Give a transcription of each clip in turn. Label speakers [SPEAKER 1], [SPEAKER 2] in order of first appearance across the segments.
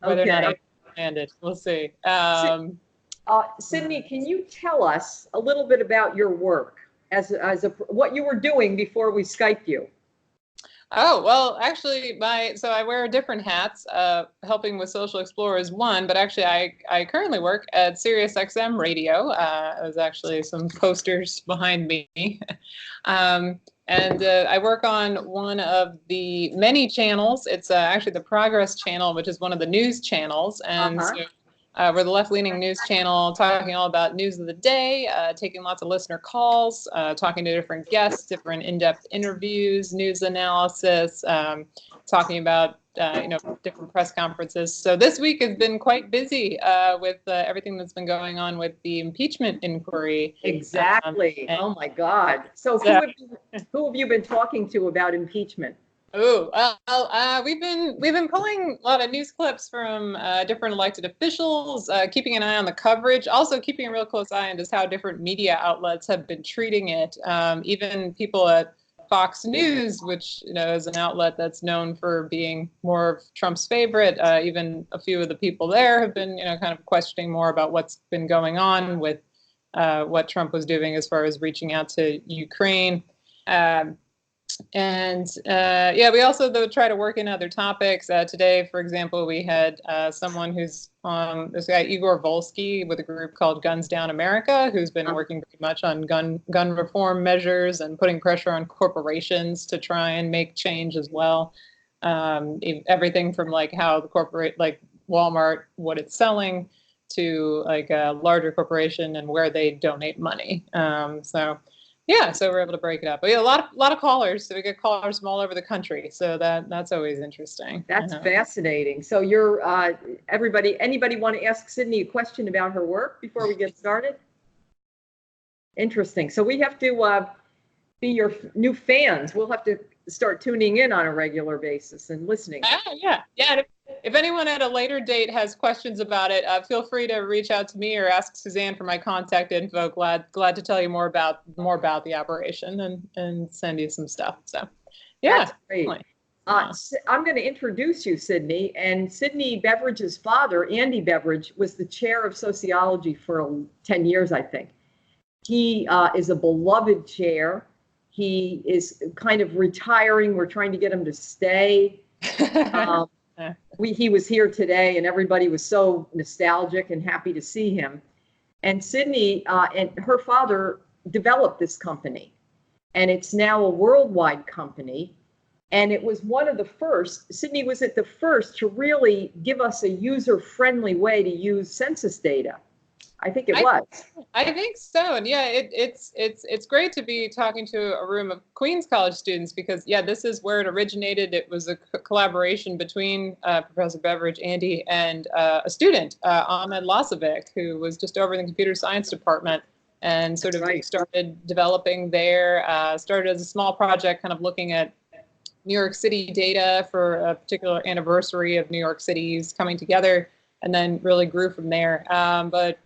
[SPEAKER 1] whether or not
[SPEAKER 2] Okay.
[SPEAKER 1] I landed. We'll see.
[SPEAKER 2] Sydney, can you tell us a little bit about your work what you were doing before we Skyped you?
[SPEAKER 1] Oh, well, actually, so I wear different hats. Helping with Social Explorer is one, but actually, I currently work at SiriusXM Radio. There's actually some posters behind me. And I work on one of the many channels. It's actually the Progress channel, which is one of the news channels. And so we're the left-leaning news channel, talking all about news of the day, taking lots of listener calls, talking to different guests, different in-depth interviews, news analysis, talking about different press conferences. So this week has been quite busy with everything that's been going on with the impeachment inquiry.
[SPEAKER 2] Exactly. Oh my God. So who have you been talking to about impeachment?
[SPEAKER 1] Oh, well, we've been pulling a lot of news clips from different elected officials, keeping an eye on the coverage, also keeping a real close eye on just how different media outlets have been treating it. Even people at Fox News, which is an outlet that's known for being more of Trump's favorite. Even a few of the people there have been kind of questioning more about what's been going on with what Trump was doing as far as reaching out to Ukraine. And we also though try to work in other topics. Today, for example, we had someone who's this guy Igor Volsky with a group called Guns Down America, who's been working pretty much on gun reform measures and putting pressure on corporations to try and make change as well. Everything from like how the Walmart, what it's selling, to like a larger corporation and where they donate money. So we're able to break it up. But we have a lot of callers. So we get callers from all over the country. So that's always interesting.
[SPEAKER 2] That's fascinating. So you're anybody want to ask Sydney a question about her work before we get started? Interesting. So we have to be your new fans. We'll have to start tuning in on a regular basis and listening.
[SPEAKER 1] Yeah. If anyone at a later date has questions about it, feel free to reach out to me or ask Suzanne for my contact info. Glad to tell you more about the operation and send you some stuff. So, yeah.
[SPEAKER 2] That's great. I'm going to introduce you, Sydney. And Sydney Beveridge's father, Andy Beveridge, was the chair of sociology for 10 years, I think. He is a beloved chair. He is kind of retiring. We're trying to get him to stay. He was here today, and everybody was so nostalgic and happy to see him. And Sydney and her father developed this company, and it's now a worldwide company. And it was one of the first. Sydney was at the first to really give us a user-friendly way to use census data. I think it was.
[SPEAKER 1] I think so, and yeah, it's great to be talking to a room of Queens College students because this is where it originated. It was a collaboration between Professor Beveridge, Andy, and a student, Ahmed Lasovic, who was just over in the computer science department and sort of started developing there. Started as a small project, kind of looking at New York City data for a particular anniversary of New York City's coming together, and then really grew from there. But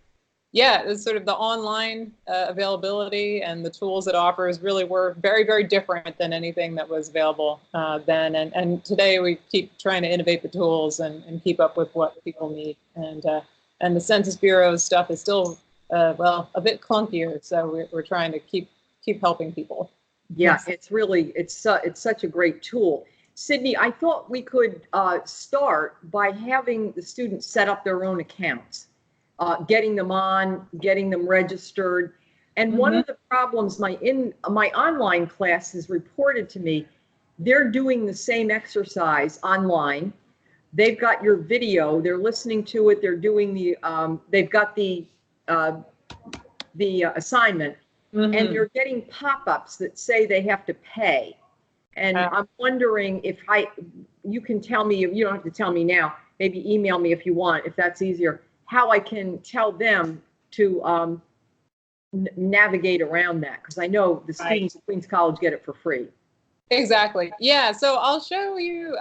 [SPEAKER 1] yeah, it's sort of the online availability and the tools it offers really were very, very different than anything that was available then. And today we keep trying to innovate the tools and keep up with what people need. And the Census Bureau's stuff is still, a bit clunkier. So we're trying to keep helping people.
[SPEAKER 2] Yeah, it's such a great tool. Sydney, I thought we could start by having the students set up their own accounts. Getting them on, getting them registered. And one of the problems my online class has reported to me, they're doing the same exercise online. They've got your video, they're listening to it, they're doing they've got the assignment, and they're getting pop-ups that say they have to pay. And I'm wondering if you can tell me, you don't have to tell me now, maybe email me if you want, if that's easier, how I can tell them to navigate around that, because I know the students at Queens College get it for free.
[SPEAKER 1] Exactly. Yeah. So I'll show you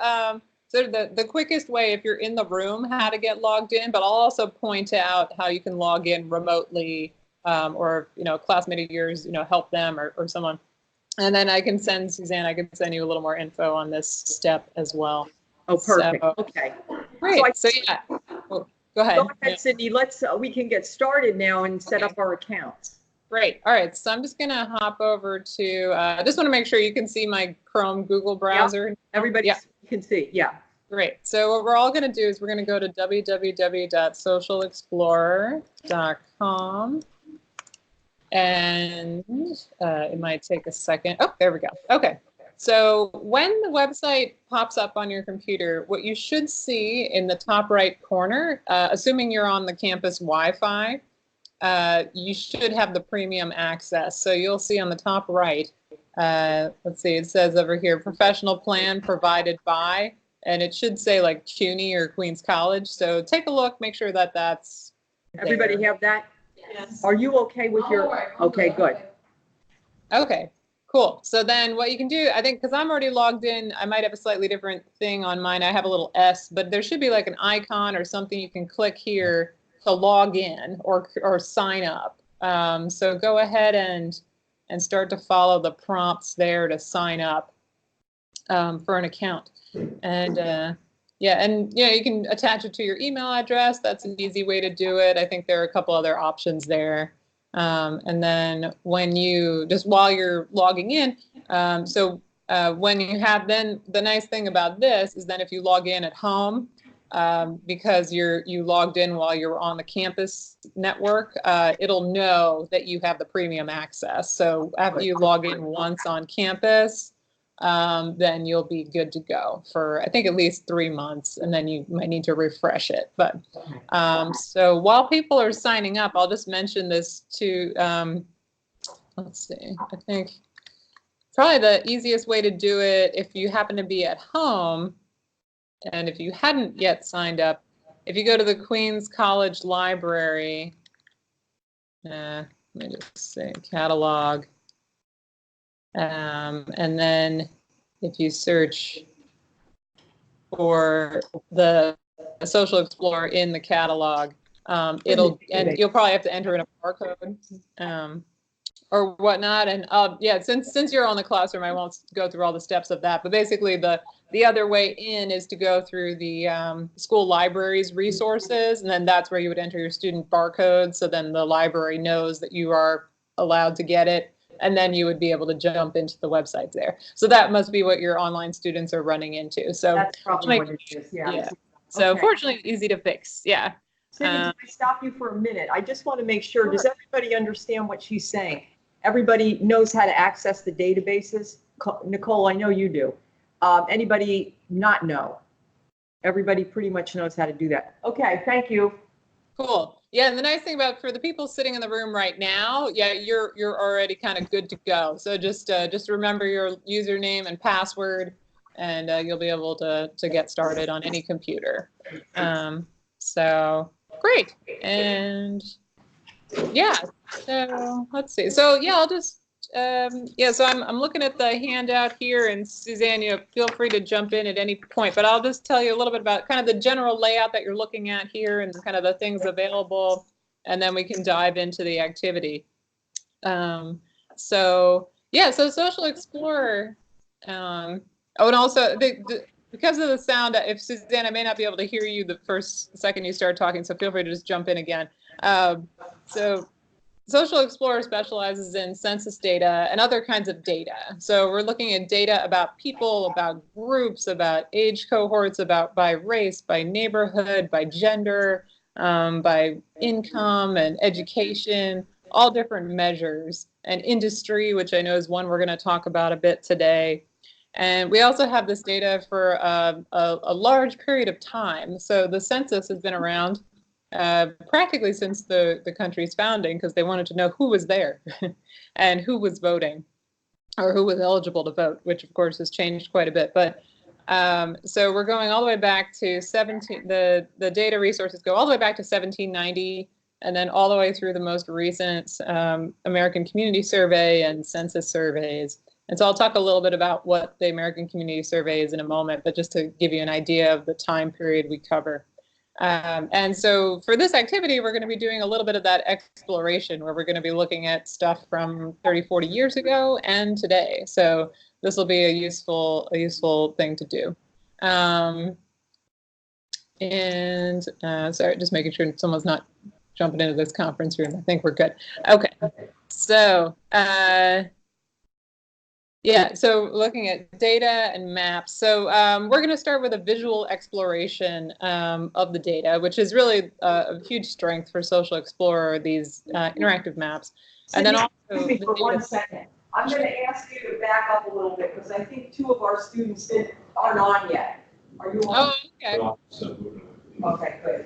[SPEAKER 1] sort of the quickest way if you're in the room how to get logged in, but I'll also point out how you can log in remotely or a classmate of yours help them or someone. And then I can send Suzanne, I can send you a little more info on this step as well.
[SPEAKER 2] Oh, perfect. So, okay.
[SPEAKER 1] Great. So yeah, oh, go ahead.
[SPEAKER 2] Go ahead, Sydney. We can get started now and set up our accounts.
[SPEAKER 1] Great. All right. So I'm just going to hop over to, I just want to make sure you can see my Chrome Google browser.
[SPEAKER 2] Yep. Everybody can see. Yeah.
[SPEAKER 1] Great. So what we're all going to do is we're going to go to www.socialexplorer.com. And it might take a second. Oh, there we go. Okay. So when the website pops up on your computer, what you should see in the top right corner, assuming you're on the campus Wi-Fi, you should have the premium access. So you'll see on the top right, let's see, it says over here, professional plan provided by, and it should say like CUNY or Queens College. So take a look, make sure that that's
[SPEAKER 2] Everybody
[SPEAKER 1] there.
[SPEAKER 2] have that?
[SPEAKER 1] Yes.
[SPEAKER 2] Are you okay with your, okay, good.
[SPEAKER 1] Okay, cool. So then what you can do, I think, because I'm already logged in, I might have a slightly different thing on mine. I have a little S, but there should be like an icon or something you can click here to log in or sign up. So go ahead and start to follow the prompts there to sign up for an account. And yeah, and you can attach it to your email address. That's an easy way to do it. I think there are a couple other options there. And then when you, just while you're logging in, when you have, then the nice thing about this is then if you log in at home, because you logged in while you're on the campus network, it'll know that you have the premium access. So after you log in once on campus, then you'll be good to go for, I think, at least 3 months, and then you might need to refresh it. But so while people are signing up, I'll just mention this to, let's see, I think probably the easiest way to do it if you happen to be at home, and if you hadn't yet signed up, if you go to the Queens College Library, let me just say catalog, and then if you search for the Social Explorer in the catalog, and you'll probably have to enter in a barcode or whatnot. And yeah, since you're on the classroom, I won't go through all the steps of that. But basically, the other way in is to go through the school library's resources, and then that's where you would enter your student barcode. So then the library knows that you are allowed to get it, and then you would be able to jump into the website there. So that must be what your online students are running into. So
[SPEAKER 2] that's probably what it is. Yeah.
[SPEAKER 1] So
[SPEAKER 2] okay.
[SPEAKER 1] Fortunately, easy to fix. Yeah.
[SPEAKER 2] Cindy, can I stop you for a minute? I just want to make sure, does everybody understand what she's saying? Everybody knows how to access the databases? Nicole, I know you do. Anybody not know? Everybody pretty much knows how to do that. Okay, thank you.
[SPEAKER 1] Cool. Yeah, and the nice thing about, for the people sitting in the room right now, yeah, you're already kind of good to go. So just remember your username and password, and you'll be able to get started on any computer. So great. And yeah, so let's see. So yeah, I'll just yeah, so I'm looking at the handout here, and Suzanne, feel free to jump in at any point, but I'll just tell you a little bit about kind of the general layout that you're looking at here and kind of the things available, and then we can dive into the activity. So yeah, so Social Explorer, oh, and also because of the sound, if Suzanne, I may not be able to hear you the first second you start talking, so feel free to just jump in again. So Social Explorer specializes in census data and other kinds of data. So we're looking at data about people, about groups, about age cohorts, by race, by neighborhood, by gender, by income and education, all different measures, and industry, which I know is one we're going to talk about a bit today. And we also have this data for a large period of time. So the census has been around practically since the country's founding, because they wanted to know who was there and who was voting, or who was eligible to vote, which of course has changed quite a bit. But so we're going all the way back to the data resources go all the way back to 1790, and then all the way through the most recent American Community Survey and census surveys. And so I'll talk a little bit about what the American Community Survey is in a moment, but just to give you an idea of the time period we cover. And so for this activity, we're going to be doing a little bit of that exploration, where we're going to be looking at stuff from 30, 40 years ago and today. So this will be a useful thing to do. And sorry, just making sure someone's not jumping into this conference room. I think we're good. Okay. So, yeah, so looking at data and maps. So we're going to start with a visual exploration of the data, which is really a huge strength for Social Explorer, these interactive maps. And then also,
[SPEAKER 2] excuse me for 1 second. I'm going to ask you to back up a little bit because I think 2 of our students aren't on yet. Are you on?
[SPEAKER 1] Oh, okay.
[SPEAKER 2] Okay, good.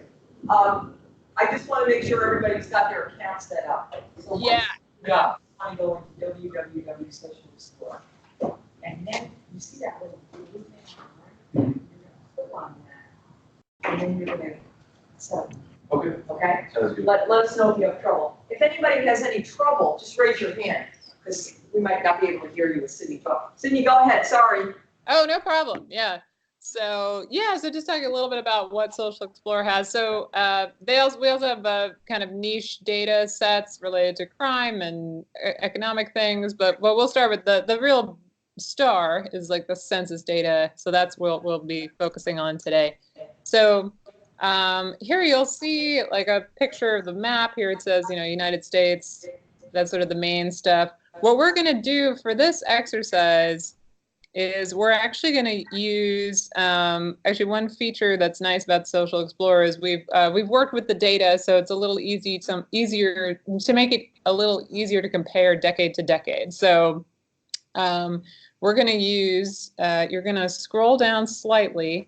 [SPEAKER 2] I just want to make sure everybody's got their account set up. So
[SPEAKER 1] Yeah.
[SPEAKER 2] Yeah. I go into www Social Explorer. And then you see that little blue thing on right? You're going to click on that. And then you're going to set.
[SPEAKER 3] Okay.
[SPEAKER 2] Okay?
[SPEAKER 3] Sounds good.
[SPEAKER 2] Let us know if you have trouble. If anybody has any trouble, just raise your hand because we might not be able to hear you with Sydney. Sydney, go ahead. Sorry.
[SPEAKER 1] Oh, no problem. Yeah. So so just talking a little bit about what Social Explorer has. So we also have kind of niche data sets related to crime and economic things. But we'll start with the real star is like the census data. So that's what we'll be focusing on today. So here you'll see like a picture of the map. Here it says, United States. That's sort of the main stuff. What we're going to do for this exercise is we're actually going to use actually one feature that's nice about Social Explorer is we've worked with the data, so it's a little easier to make it a little easier to compare decade to decade. So we're going to use you're going to scroll down slightly,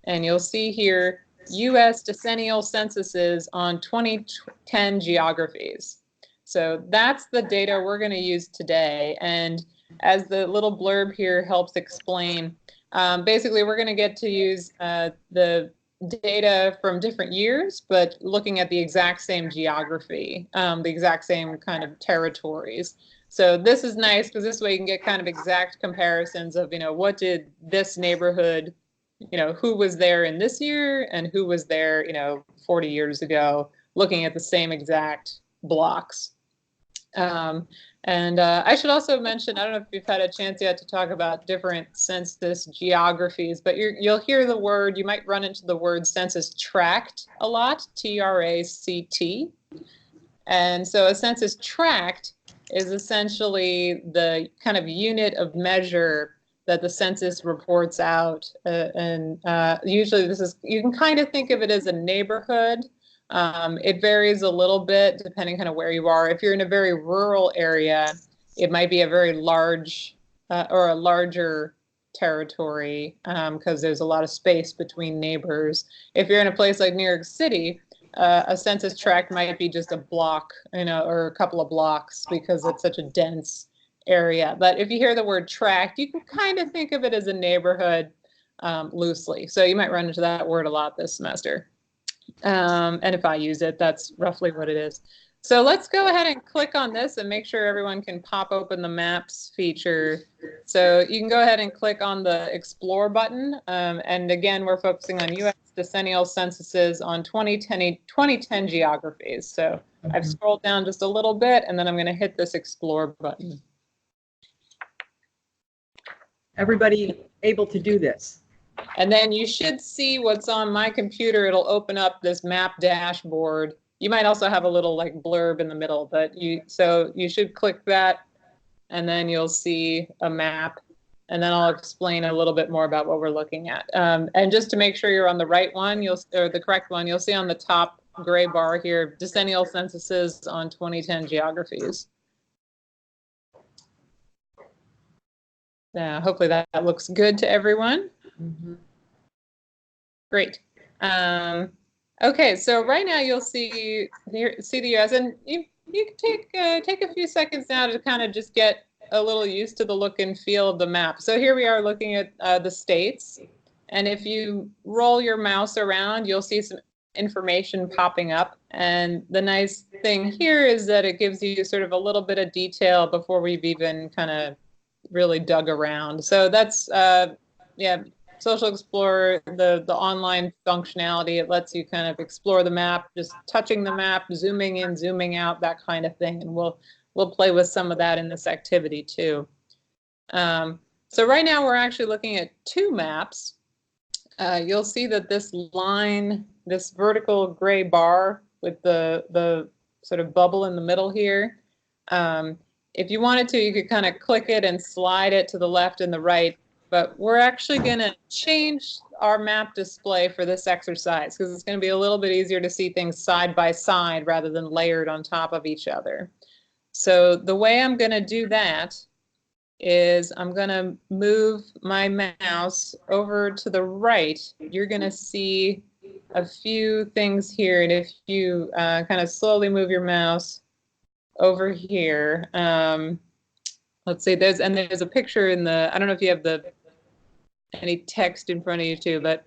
[SPEAKER 1] and you'll see here U.S. decennial censuses on 2010 geographies. So that's the data we're going to use today. And as the little blurb here helps explain, basically we're going to get to use the data from different years, but looking at the exact same geography, the exact same kind of territories. So this is nice because this way you can get kind of exact comparisons of, what did this neighborhood, who was there in this year and who was there, 40 years ago, looking at the same exact blocks. And I should also mention, I don't know if you've had a chance yet to talk about different census geographies, but you'll hear the word, you might run into the word census tract a lot, T-R-A-C-T. And so a census tract is essentially the kind of unit of measure that the census reports out. Usually you can kind of think of it as a neighborhood. It varies a little bit depending kind of where you are. If you're in a very rural area, it might be a very large or a larger territory because there's a lot of space between neighbors. If you're in a place like New York City, a census tract might be just a block, or a couple of blocks because it's such a dense area. But if you hear the word tract, you can kind of think of it as a neighborhood loosely. So you might run into that word a lot this semester. And if I use it, that's roughly what it is. So let's go ahead and click on this and make sure everyone can pop open the maps feature. So you can go ahead and click on the explore button. And again, we're focusing on U.S. decennial censuses on 2010 geographies. So I've scrolled down just a little bit and then I'm going to hit this explore button.
[SPEAKER 2] Everybody able to do this?
[SPEAKER 1] And then you should see what's on my computer. It'll open up this map dashboard. You might also have a little like blurb in the middle, but you should click that and then you'll see a map. And then I'll explain a little bit more about what we're looking at. And just to make sure you're on the right one, or the correct one, you'll see on the top gray bar here, decennial censuses on 2010 geographies. Hopefully that looks good to everyone.
[SPEAKER 2] Mm-hmm.
[SPEAKER 1] Great. Okay, so right now you'll see the US, and you can take a few seconds now to kind of just get a little used to the look and feel of the map. So here we are looking at the states, and if you roll your mouse around, you'll see some information popping up. And the nice thing here is that it gives you sort of a little bit of detail before we've even kind of really dug around. So that's Social Explorer, the online functionality. It lets you kind of explore the map, just touching the map, zooming in, zooming out, that kind of thing. And we'll play with some of that in this activity too. So right now we're actually looking at two maps. you'll see that this line, this vertical gray bar with the sort of bubble in the middle here, if you wanted to, you could kind of click it and slide it to the left and the right. But we're actually going to change our map display for this exercise because it's going to be a little bit easier to see things side by side rather than layered on top of each other. So the way I'm going to do that is I'm going to move my mouse over to the right. You're going to see a few things here. And if you kind of slowly move your mouse over here, let's see, there's a picture in the, I don't know if you have any text in front of you too, but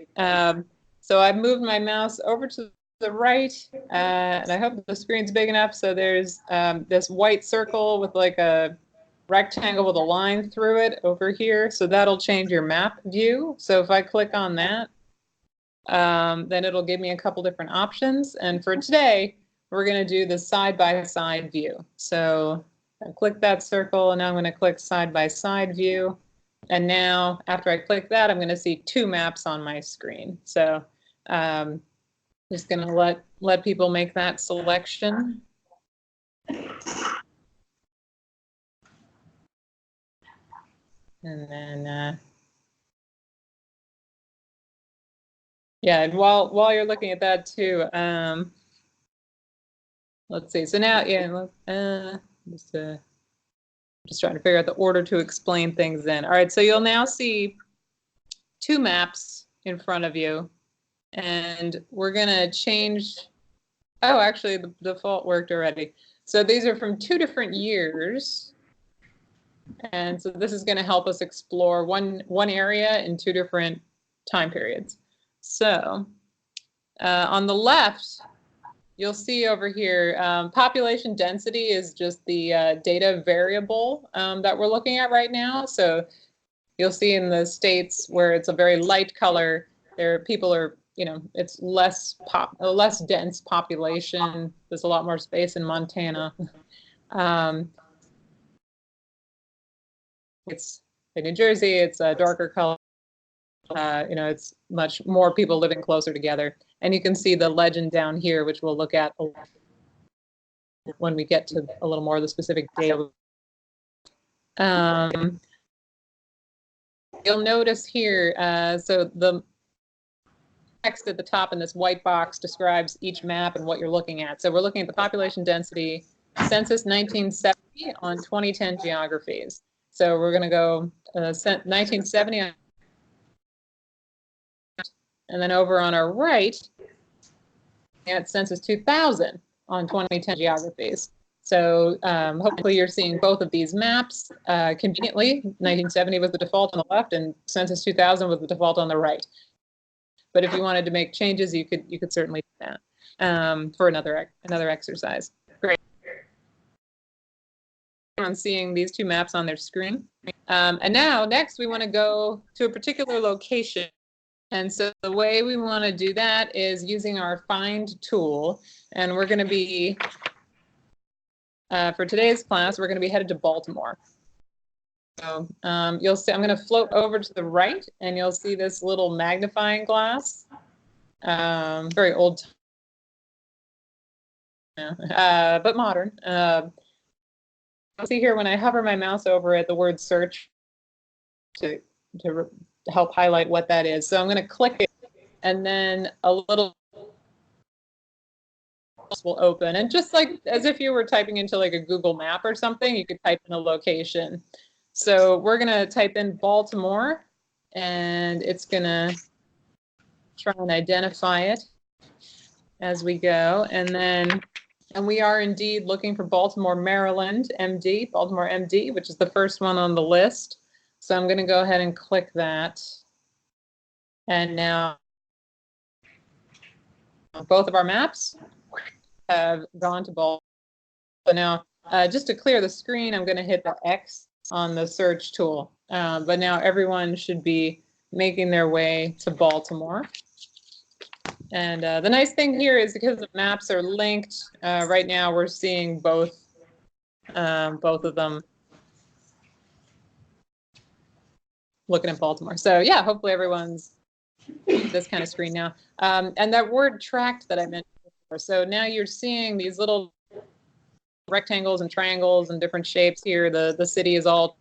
[SPEAKER 1] so I've moved my mouse over to the right, and I hope the screen's big enough. So there's this white circle with like a rectangle with a line through it over here. So that'll change your map view. So if I click on that, then it'll give me a couple different options. And for today, we're going to do the side-by-side view. So I click that circle, and now I'm going to click side-by-side view. And now, after I click that, I'm going to see two maps on my screen. So just going to let people make that selection. And then, yeah, and while you're looking at that too, let's see. So now, yeah, just trying to figure out the order to explain things in. All right, so you'll now see two maps in front of you, and we're gonna change. Oh, actually, the default worked already. So these are from 2 different years. And so this is going to help us explore one area in 2 different time periods. So on the left, you'll see over here, population density is just the data variable that we're looking at right now. So you'll see in the states where it's a very light color, people are, it's less dense population. There's a lot more space in Montana. It's in New Jersey, it's a darker color. It's much more people living closer together. And you can see the legend down here, which we'll look at when we get to a little more of the specific data. You'll notice here, so the text at the top in this white box describes each map and what you're looking at. So we're looking at the population density, census 1970 on 2010 geographies. So we're going to go 1970, and then over on our right, at census 2000 on 2010 geographies. So hopefully you're seeing both of these maps conveniently. 1970 was the default on the left, and census 2000 was the default on the right. But if you wanted to make changes, you could certainly do that for another exercise. Great. On seeing these two maps on their screen. And now next we want to go to a particular location. And so the way we want to do that is using our find tool. And we're going to be, for today's class, we're going to be headed to Baltimore. So you'll see, I'm going to float over to the right, and you'll see this little magnifying glass. Very old, but modern. You'll see here when I hover my mouse over it, the word search to help highlight what that is. So I'm going to click it, and then a little will open. And just like as if you were typing into like a Google map or something, you could type in a location. So we're going to type in Baltimore, and it's going to try and identify it as we go. And we are indeed looking for Baltimore, Maryland, MD, Baltimore MD, which is the first one on the list. So I'm going to go ahead and click that. And now both of our maps have gone to Baltimore. So now, just to clear the screen, I'm going to hit the X on the search tool. But now everyone should be making their way to Baltimore. And the nice thing here is because the maps are linked, right now we're seeing both of them looking at Baltimore. So yeah, hopefully everyone's this kind of screen now. And that word tract that I mentioned before. So now you're seeing these little rectangles and triangles and different shapes here. The city is all.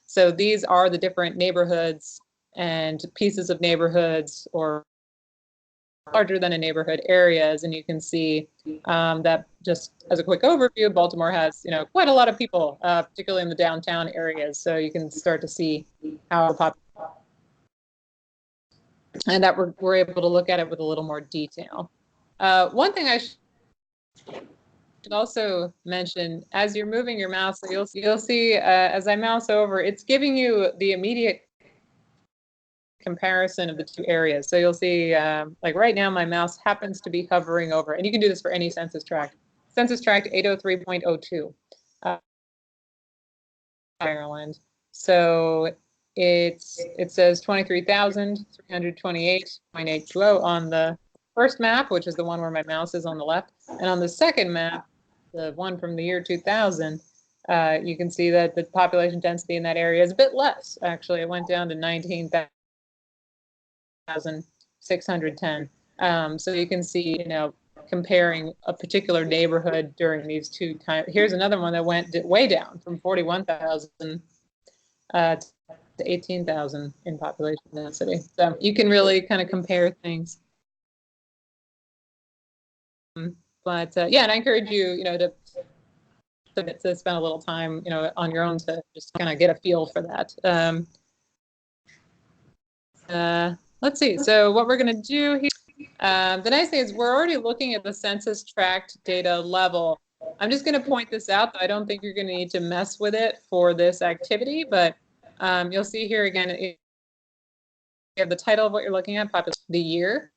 [SPEAKER 1] So these are the different neighborhoods and pieces of neighborhoods or larger than a neighborhood areas. And you can see that just as a quick overview, Baltimore has, quite a lot of people, particularly in the downtown areas. So you can start to see how the population, and that we're able to look at it with a little more detail. One thing I should also mention, as you're moving your mouse, so you'll see as I mouse over, it's giving you the immediate comparison of the two areas. So you'll see, like right now, my mouse happens to be hovering over, and you can do this for any census tract. Census tract 803.02, Maryland. So it says 23,328.820 on the first map, which is the one where my mouse is on the left, and on the second map, the one from the year 2000, you can see that the population density in that area is a bit less. Actually, it went down to 19,610. So you can see, comparing a particular neighborhood during these two times. Here's another one that went way down from 41,000 to 18,000 in population density. So you can really kind of compare things. But yeah, and I encourage you, to spend a little time, on your own to just kind of get a feel for that. Let's see. So what we're going to do here, the nice thing is we're already looking at the census tract data level. I'm just going to point this out, though I don't think you're going to need to mess with it for this activity, but you'll see here again, you have the title of what you're looking at, population, the year,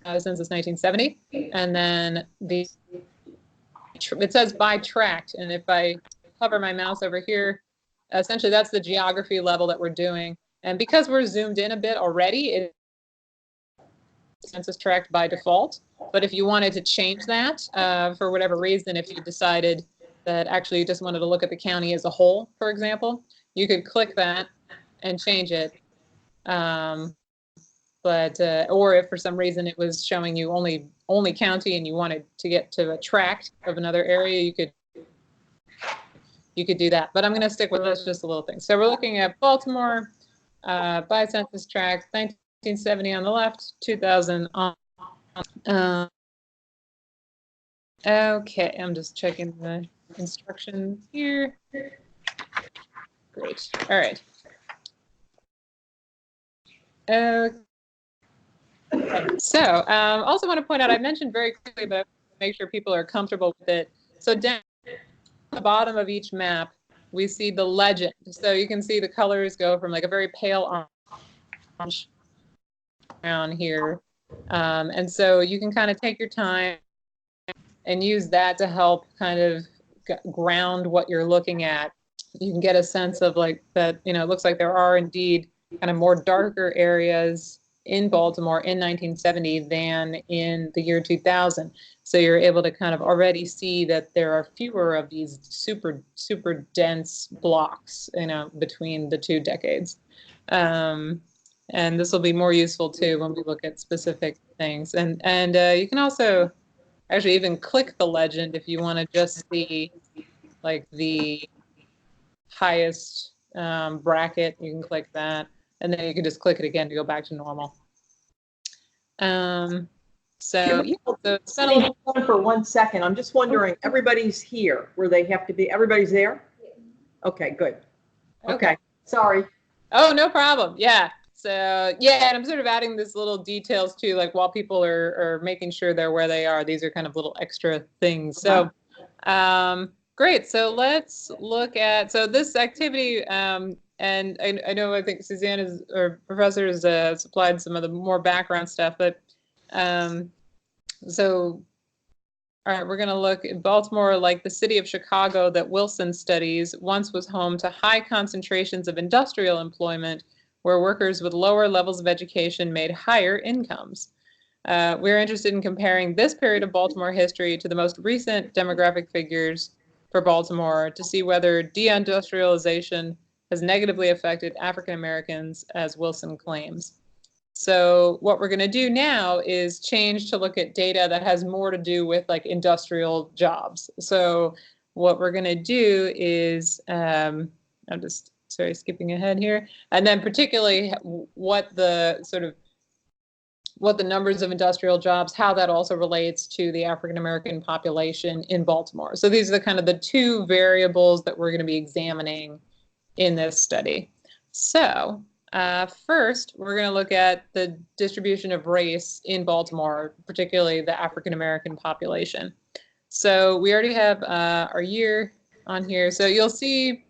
[SPEAKER 1] census 1970, and then it says by tract, and if I hover my mouse over here, essentially that's the geography level that we're doing. And because we're zoomed in a bit already, it's census tract by default. But if you wanted to change that for whatever reason, if you decided that actually you just wanted to look at the county as a whole, for example, you could click that and change it. Or if for some reason it was showing you only county and you wanted to get to a tract of another area, you could do that. But I'm going to stick with this just a little thing. So we're looking at Baltimore by census tract, 1970 on the left, 2000 on. Okay, I'm just checking the instructions here. Great. All right. So also want to point out, I mentioned very quickly, but make sure people are comfortable with it. So down at the bottom of each map, we see the legend. So you can see the colors go from like a very pale orange around here. And so you can kind of take your time and use that to help kind of ground what you're looking at. You can get a sense of like that, it looks like there are indeed kind of more darker areas in Baltimore in 1970 than in the year 2000. So you're able to kind of already see that there are fewer of these super, super dense blocks, between the two decades. And this will be more useful too when we look at specific things. And you can also actually even click the legend if you want to just see like the highest bracket. You can click that. And then you can just click it again to go back to normal. So
[SPEAKER 2] spend a little time for 1 second. I'm just wondering, everybody's here where they have to be. Everybody's there? Okay, good. Okay. Sorry.
[SPEAKER 1] Oh, no problem. Yeah. So yeah, and I'm sort of adding this little details too, like while people are making sure they're where they are. These are kind of little extra things. So great. So let's look at, so this activity, and I know, I think Suzanne or Professor has supplied some of the more background stuff, but so, all right, we're going to look at Baltimore, like the city of Chicago that Wilson studies, once was home to high concentrations of industrial employment where workers with lower levels of education made higher incomes. We're interested in comparing this period of Baltimore history to the most recent demographic figures for Baltimore to see whether deindustrialization has negatively affected African Americans, as Wilson claims. So what we're going to do now is change to look at data that has more to do with like industrial jobs. So what we're going to do is, I'm just, sorry, skipping ahead here, and then particularly what the numbers of industrial jobs, how that also relates to the African American population in Baltimore. So these are the kind of the two variables that we're going to be examining in this study. So first, we're going to look at the distribution of race in Baltimore, particularly the African American population. So we already have our year on here. So you'll see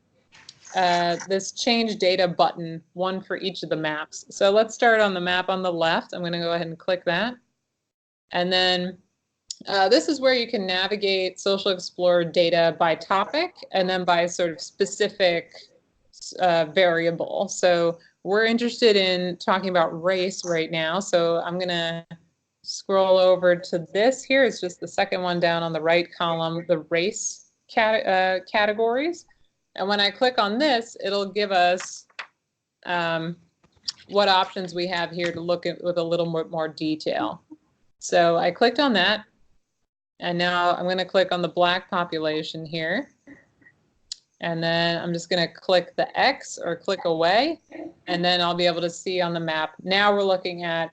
[SPEAKER 1] this change data button, one for each of the maps. So let's start on the map on the left. I'm going to go ahead and click that. And then this is where you can navigate Social Explorer data by topic and then by sort of specific variable. So we're interested in talking about race right now. So I'm going to scroll over to this here. It's just the second one down on the right column, the race categories. And when I click on this, it'll give us what options we have here to look at with a little bit more detail. So I clicked on that. And now I'm going to click on the Black population here. And then I'm just going to click the X or click away. And then I'll be able to see on the map. Now we're looking at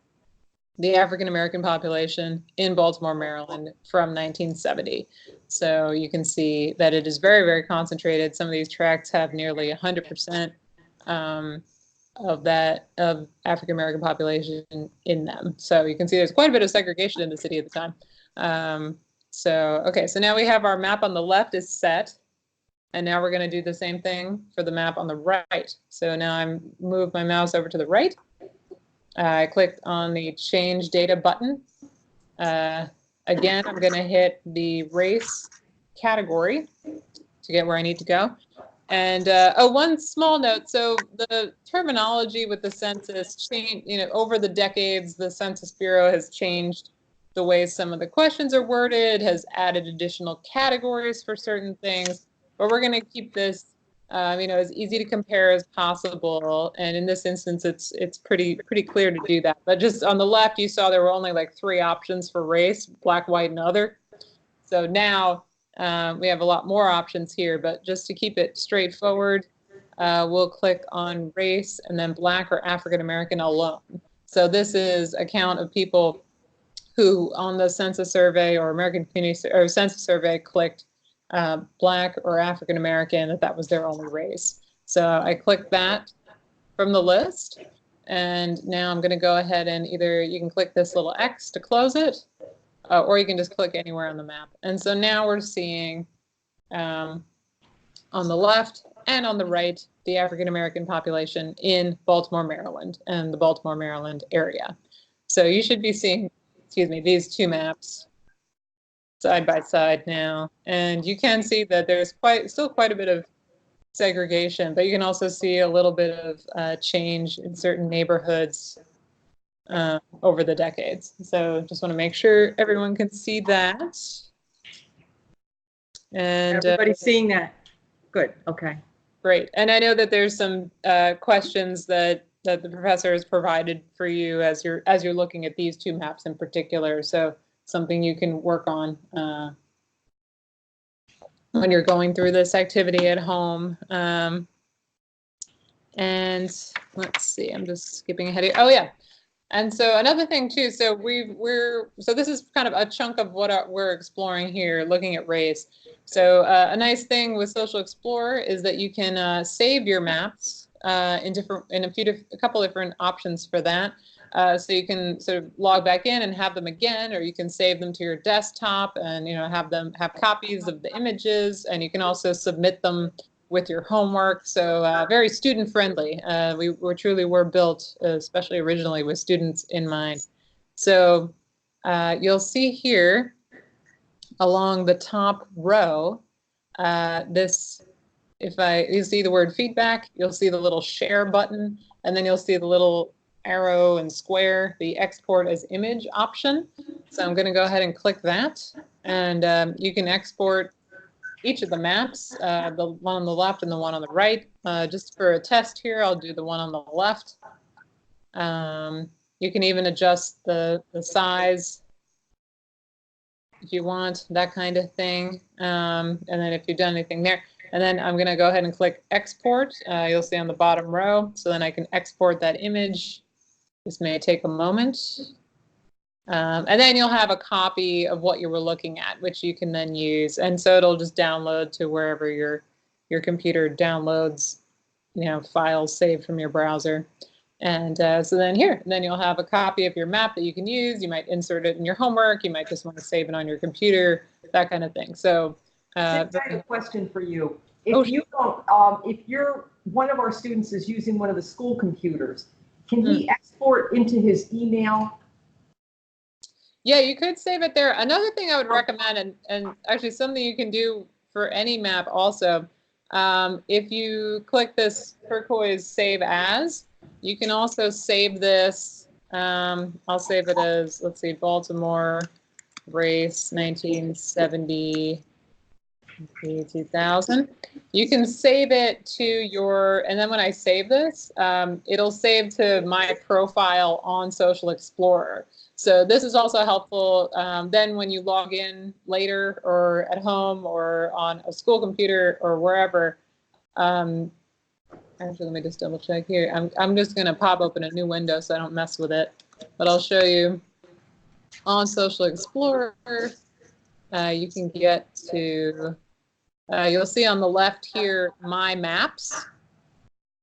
[SPEAKER 1] the African American population in Baltimore, Maryland from 1970. So you can see that it is very, very concentrated. Some of these tracts have nearly 100% of African American population in them. So you can see there's quite a bit of segregation in the city at the time. Okay, so now we have our map on the left is set. And now we're going to do the same thing for the map on the right. So now I'm move my mouse over to the right. I clicked on the change data button. Again, I'm going to hit the race category to get where I need to go. And one small note. So the terminology with the census changed, over the decades, the Census Bureau has changed the way some of the questions are worded, has added additional categories for certain things. But we're going to keep this, as easy to compare as possible. And in this instance, it's pretty clear to do that. But just on the left, you saw there were only like 3 options for race: black, white, and other. So now we have a lot more options here. But just to keep it straightforward, we'll click on race and then black or African American alone. So this is a count of people who on the census survey or American Community or Census Survey clicked black or African American, that was their only race. So I clicked that from the list. And now I'm going to go ahead and either you can click this little X to close it, or you can just click anywhere on the map. And so now we're seeing on the left and on the right, the African American population in Baltimore, Maryland and the Baltimore, Maryland area. So you should be seeing, these two maps side by side now. And you can see that there's still quite a bit of segregation, but you can also see a little bit of change in certain neighborhoods over the decades. So just want to make sure everyone can see that. And
[SPEAKER 2] everybody's seeing that. Good. Okay.
[SPEAKER 1] Great. And I know that there's some questions that the professor has provided for you as you're looking at these two maps in particular. So something you can work on when you're going through this activity at home. And let's see, I'm just skipping ahead here. Oh yeah. And so another thing too, so so this is kind of a chunk of what we're exploring here, looking at race. So a nice thing with Social Explorer is that you can save your maps in a couple different options for that. So you can sort of log back in and have them again, or you can save them to your desktop and have copies of the images, and you can also submit them with your homework. So very student friendly. We truly were built, especially originally, with students in mind. So you'll see here along the top row, you see the word feedback, you'll see the little share button, and then you'll see the little arrow and square, the export as image option. So I'm going to go ahead and click that, and you can export each of the maps, the one on the left and the one on the right. Just for a test here, I'll do the one on the left. You can even adjust the size if you want, that kind of thing. And then if you've done anything there, and then I'm going to go ahead and click export. You'll see on the bottom row. So then I can export that image. This may take a moment. And then you'll have a copy of what you were looking at, which you can then use. And so it'll just download to wherever your computer downloads, files saved from your browser. And so then then you'll have a copy of your map that you can use. You might insert it in your homework. You might just want to save it on your computer, that kind of thing. So
[SPEAKER 2] I have a question for you. If if you're one of our students is using one of the school computers, can he export into his email?
[SPEAKER 1] Yeah, you could save it there. Another thing I would recommend, and actually something you can do for any map also, if you click this turquoise save as, you can also save this. I'll save it as, let's see, Baltimore race 1970 2000. You can save it to your, and then when I save this, it'll save to my profile on Social Explorer. So this is also helpful then when you log in later or at home or on a school computer or wherever. Actually, let me just double check here. I'm just going to pop open a new window so I don't mess with it. But I'll show you on Social Explorer. You can get to, you'll see on the left here, My Maps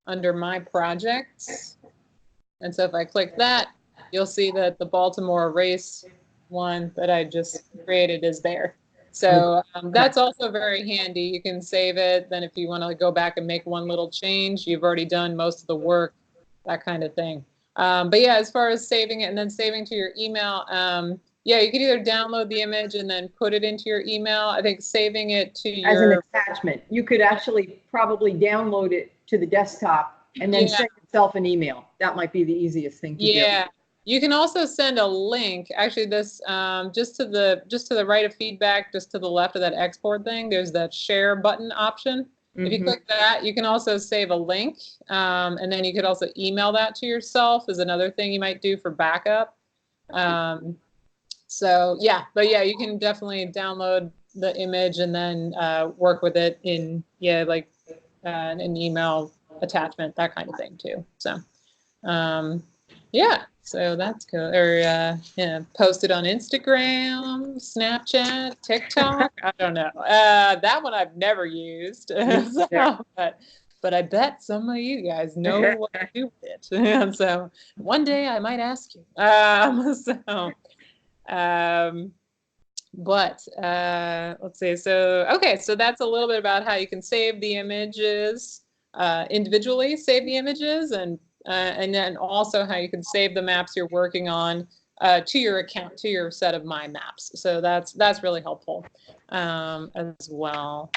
[SPEAKER 1] under My Projects. And so if I click that, you'll see that the Baltimore race one that I just created is there. So that's also very handy. You can save it. Then if you want to go back and make one little change, you've already done most of the work, that kind of thing. But yeah, as far as saving it and then saving to your email, yeah, you could either download the image and then put it into your email. I think saving it to
[SPEAKER 2] as an attachment. You could actually probably download it to the desktop and then send yourself an email. That might be the easiest thing to do.
[SPEAKER 1] Yeah. You can also send a link. Actually, this just to the right of feedback, just to the left of that export thing, there's that share button option. If you click that, you can also save a link, and then you could also email that to yourself is another thing you might do for backup. So yeah, but yeah, you can definitely download the image and then work with it in like an email attachment, that kind of thing too. So yeah. So that's cool. Or post it on Instagram, Snapchat, TikTok. I don't know. That one I've never used. So, but I bet some of you guys know what to do with it. And so one day I might ask you. But let's see. So okay, so that's a little bit about how you can save the images individually, save the images, and then also how you can save the maps you're working on to your account, to your set of My Maps. So that's really helpful as well.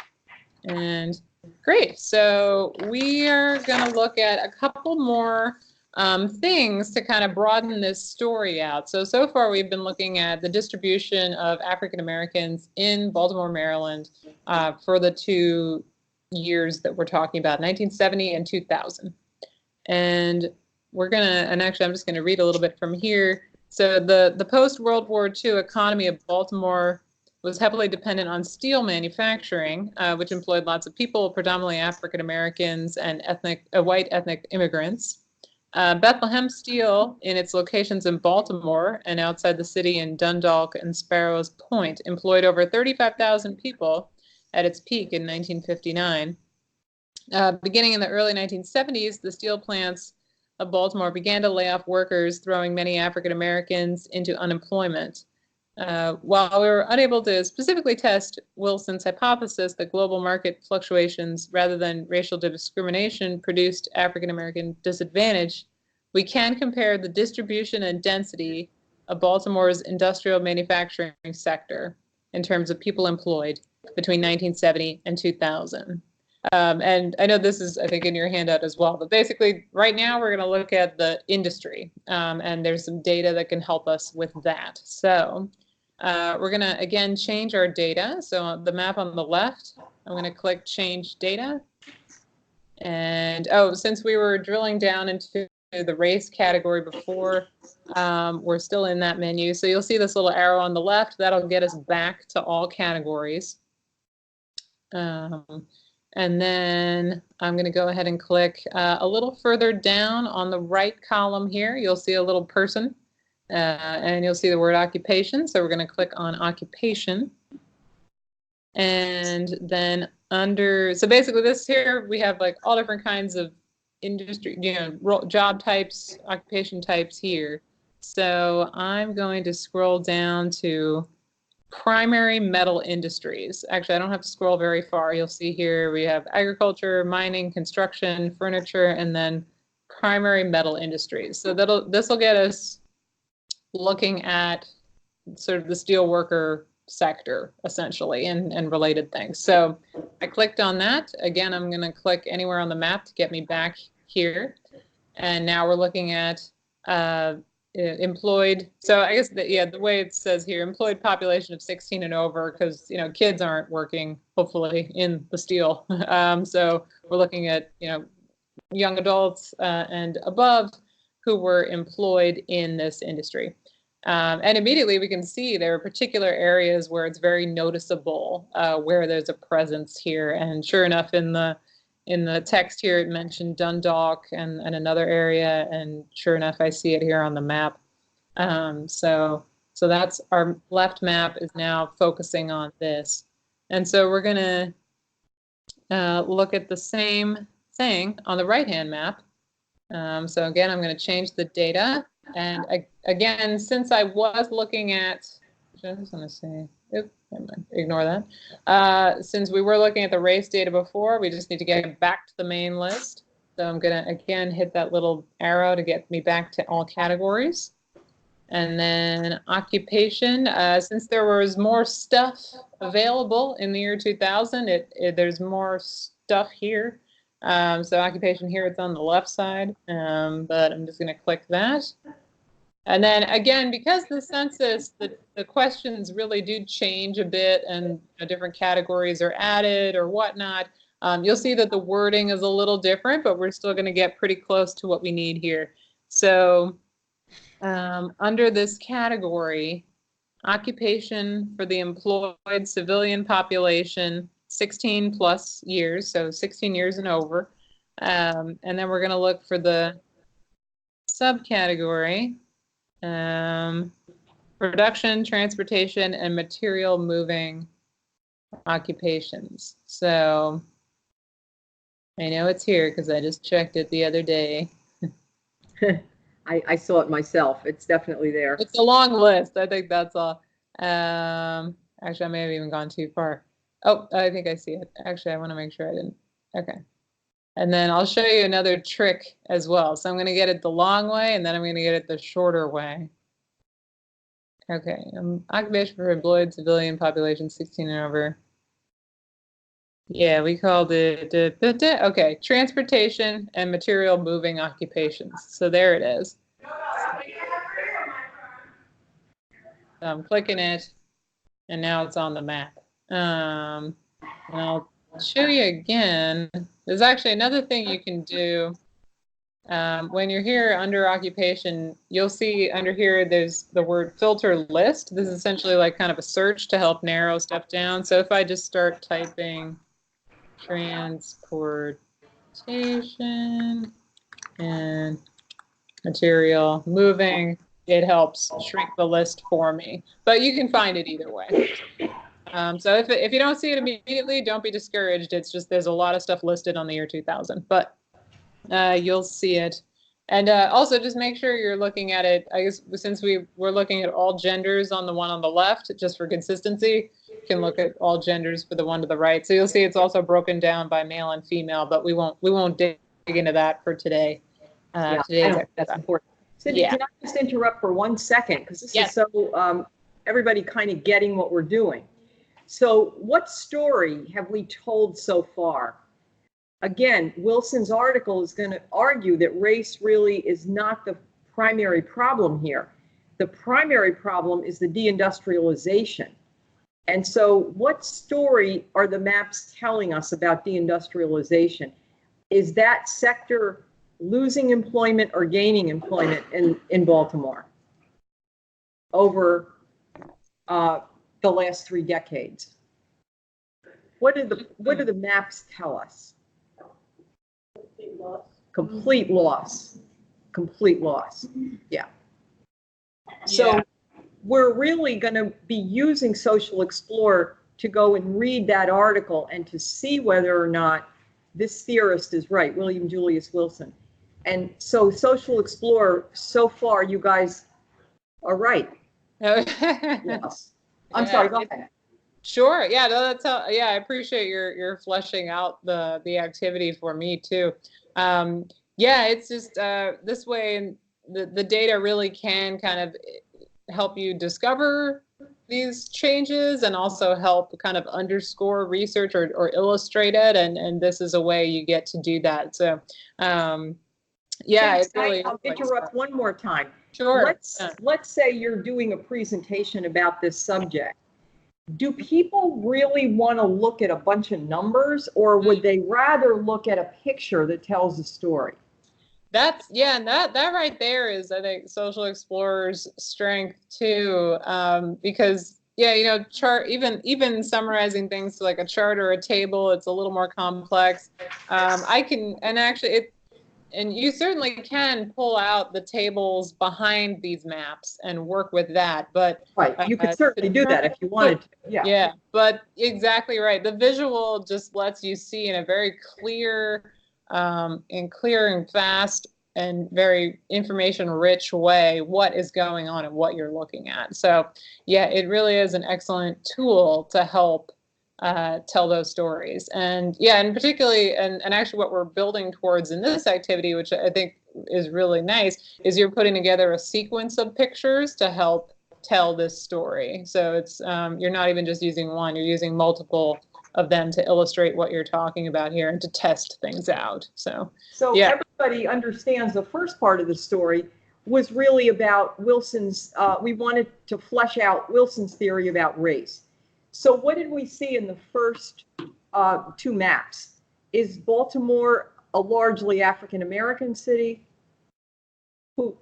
[SPEAKER 1] And great. So we are going to look at a couple more things to kind of broaden this story out. So far we've been looking at the distribution of African Americans in Baltimore, Maryland for the 2 years that we're talking about, 1970 and 2000. And actually I'm just gonna read a little bit from here. So the post-World War II economy of Baltimore was heavily dependent on steel manufacturing, which employed lots of people, predominantly African Americans and white ethnic immigrants. Bethlehem Steel, in its locations in Baltimore and outside the city in Dundalk and Sparrows Point, employed over 35,000 people at its peak in 1959. Beginning in the early 1970s, the steel plants of Baltimore began to lay off workers, throwing many African Americans into unemployment. While we were unable to specifically test Wilson's hypothesis that global market fluctuations rather than racial discrimination produced African American disadvantage, we can compare the distribution and density of Baltimore's industrial manufacturing sector in terms of people employed between 1970 and 2000. And I know this is, I think, in your handout as well, but basically right now we're going to look at the industry, and there's some data that can help us with that. So We're going to, again, change our data. So the map on the left, I'm going to click Change Data. And, oh, since we were drilling down into the race category before, we're still in that menu. So you'll see this little arrow on the left. That'll get us back to all categories. And then I'm going to go ahead and click a little further down on the right column here. You'll see a little person. And you'll see the word occupation. So we're going to click on occupation. And then under, so basically this here, we have like all different kinds of industry, job types, occupation types here. So I'm going to scroll down to primary metal industries. Actually, I don't have to scroll very far. You'll see here we have agriculture, mining, construction, furniture, and then primary metal industries. So this will get us looking at sort of the steel worker sector, essentially, and related things. So I clicked on that. Again, I'm going to click anywhere on the map to get me back here. And now we're looking at employed. So I guess the way it says here, employed population of 16 and over, because kids aren't working, hopefully, in the steel. So we're looking at young adults and above who were employed in this industry. And immediately we can see there are particular areas where it's very noticeable where there's a presence here. And sure enough, in the text here, it mentioned Dundalk and another area. And sure enough, I see it here on the map. So that's our left map is now focusing on this. And so we're going to look at the same thing on the right-hand map. So again, I'm going to change the data. And again, since I was looking at, I just want to say, ignore that. Since we were looking at the race data before, we just need to get back to the main list. So I'm going to, again, hit that little arrow to get me back to all categories. And then occupation, since there was more stuff available in the year 2000, there's more stuff here. So occupation here, it's on the left side, but I'm just going to click that. And then again, because the census, the questions really do change a bit and different categories are added or whatnot, you'll see that the wording is a little different, but we're still going to get pretty close to what we need here. So under this category, occupation for the employed civilian population, 16 plus years, so 16 years and over. And then we're going to look for the subcategory, production, transportation, and material moving occupations. So I know it's here because I just checked it the other day.
[SPEAKER 2] I saw it myself. It's definitely there.
[SPEAKER 1] It's a long list. I think that's all. Actually, I may have even gone too far. Oh, I think I see it. Actually, I want to make sure I didn't. Okay. And then I'll show you another trick as well. So I'm going to get it the long way, and then I'm going to get it the shorter way. Okay. Occupation for employed civilian population 16 and over. Yeah, we called it, okay, transportation and material moving occupations. So there it is. So I'm clicking it, and now it's on the map. And I'll show you again. There's actually another thing you can do. When you're here under occupation, you'll see under here there's the word filter list. This is essentially like kind of a search to help narrow stuff down. So if I just start typing transportation and material moving, it helps shrink the list for me. But you can find it either way. So if you don't see it immediately, don't be discouraged. It's just there's a lot of stuff listed on the year 2000, but you'll see it. And also just make sure you're looking at it. I guess since we're looking at all genders on the one on the left, just for consistency, you can look at all genders for the one to the right. So you'll see it's also broken down by male and female, but we won't dig into that for today.
[SPEAKER 2] That's important. Cindy, can I just interrupt for 1 second? Because this is so everybody kind of getting what we're doing. So what story have we told so far? Again, Wilson's article is going to argue that race really is not the primary problem here. the primary problem is the deindustrialization. And so what story are the maps telling us about deindustrialization? Is that sector losing employment or gaining employment in Baltimore over the last 3 decades? What do the maps tell us?
[SPEAKER 3] Complete loss.
[SPEAKER 2] Complete loss. Complete loss. Yeah. So we're really going to be using Social Explorer to go and read that article and to see whether or not this theorist is right, William Julius Wilson. And so Social Explorer, so far, you guys are right. Yes. I'm sorry, go ahead.
[SPEAKER 1] Sure. Yeah, no, that's how, yeah, I appreciate your fleshing out the activity for me too. Yeah, it's just this way the data really can kind of help you discover these changes and also help kind of underscore research or illustrate it. And this is a way you get to do that. So yeah, it's really.
[SPEAKER 2] I'll interrupt one more time.
[SPEAKER 1] Sure.
[SPEAKER 2] Let's say you're doing a presentation about this subject. Do people really want to look at a bunch of numbers, or would they rather look at a picture that tells a story?
[SPEAKER 1] And that right there is, I think, Social Explorer's strength too, because chart, even summarizing things to like a chart or a table, it's a little more complex. And you certainly can pull out the tables behind these maps and work with that. But
[SPEAKER 2] right, you could certainly do that if you wanted to. Yeah.
[SPEAKER 1] Yeah, but exactly right. The visual just lets you see in a very clear and fast and very information-rich way what is going on and what you're looking at. So yeah, it really is an excellent tool to help tell those stories. And yeah, and particularly, and actually what we're building towards in this activity, which I think is really nice, is you're putting together a sequence of pictures to help tell this story. So it's you're not even just using one, you're using multiple of them to illustrate what you're talking about here and to test things out. So yeah.
[SPEAKER 2] Everybody understands the first part of the story was really about Wilson's, we wanted to flesh out Wilson's theory about race. So what did we see in the first 2 maps? Is Baltimore a largely African-American city?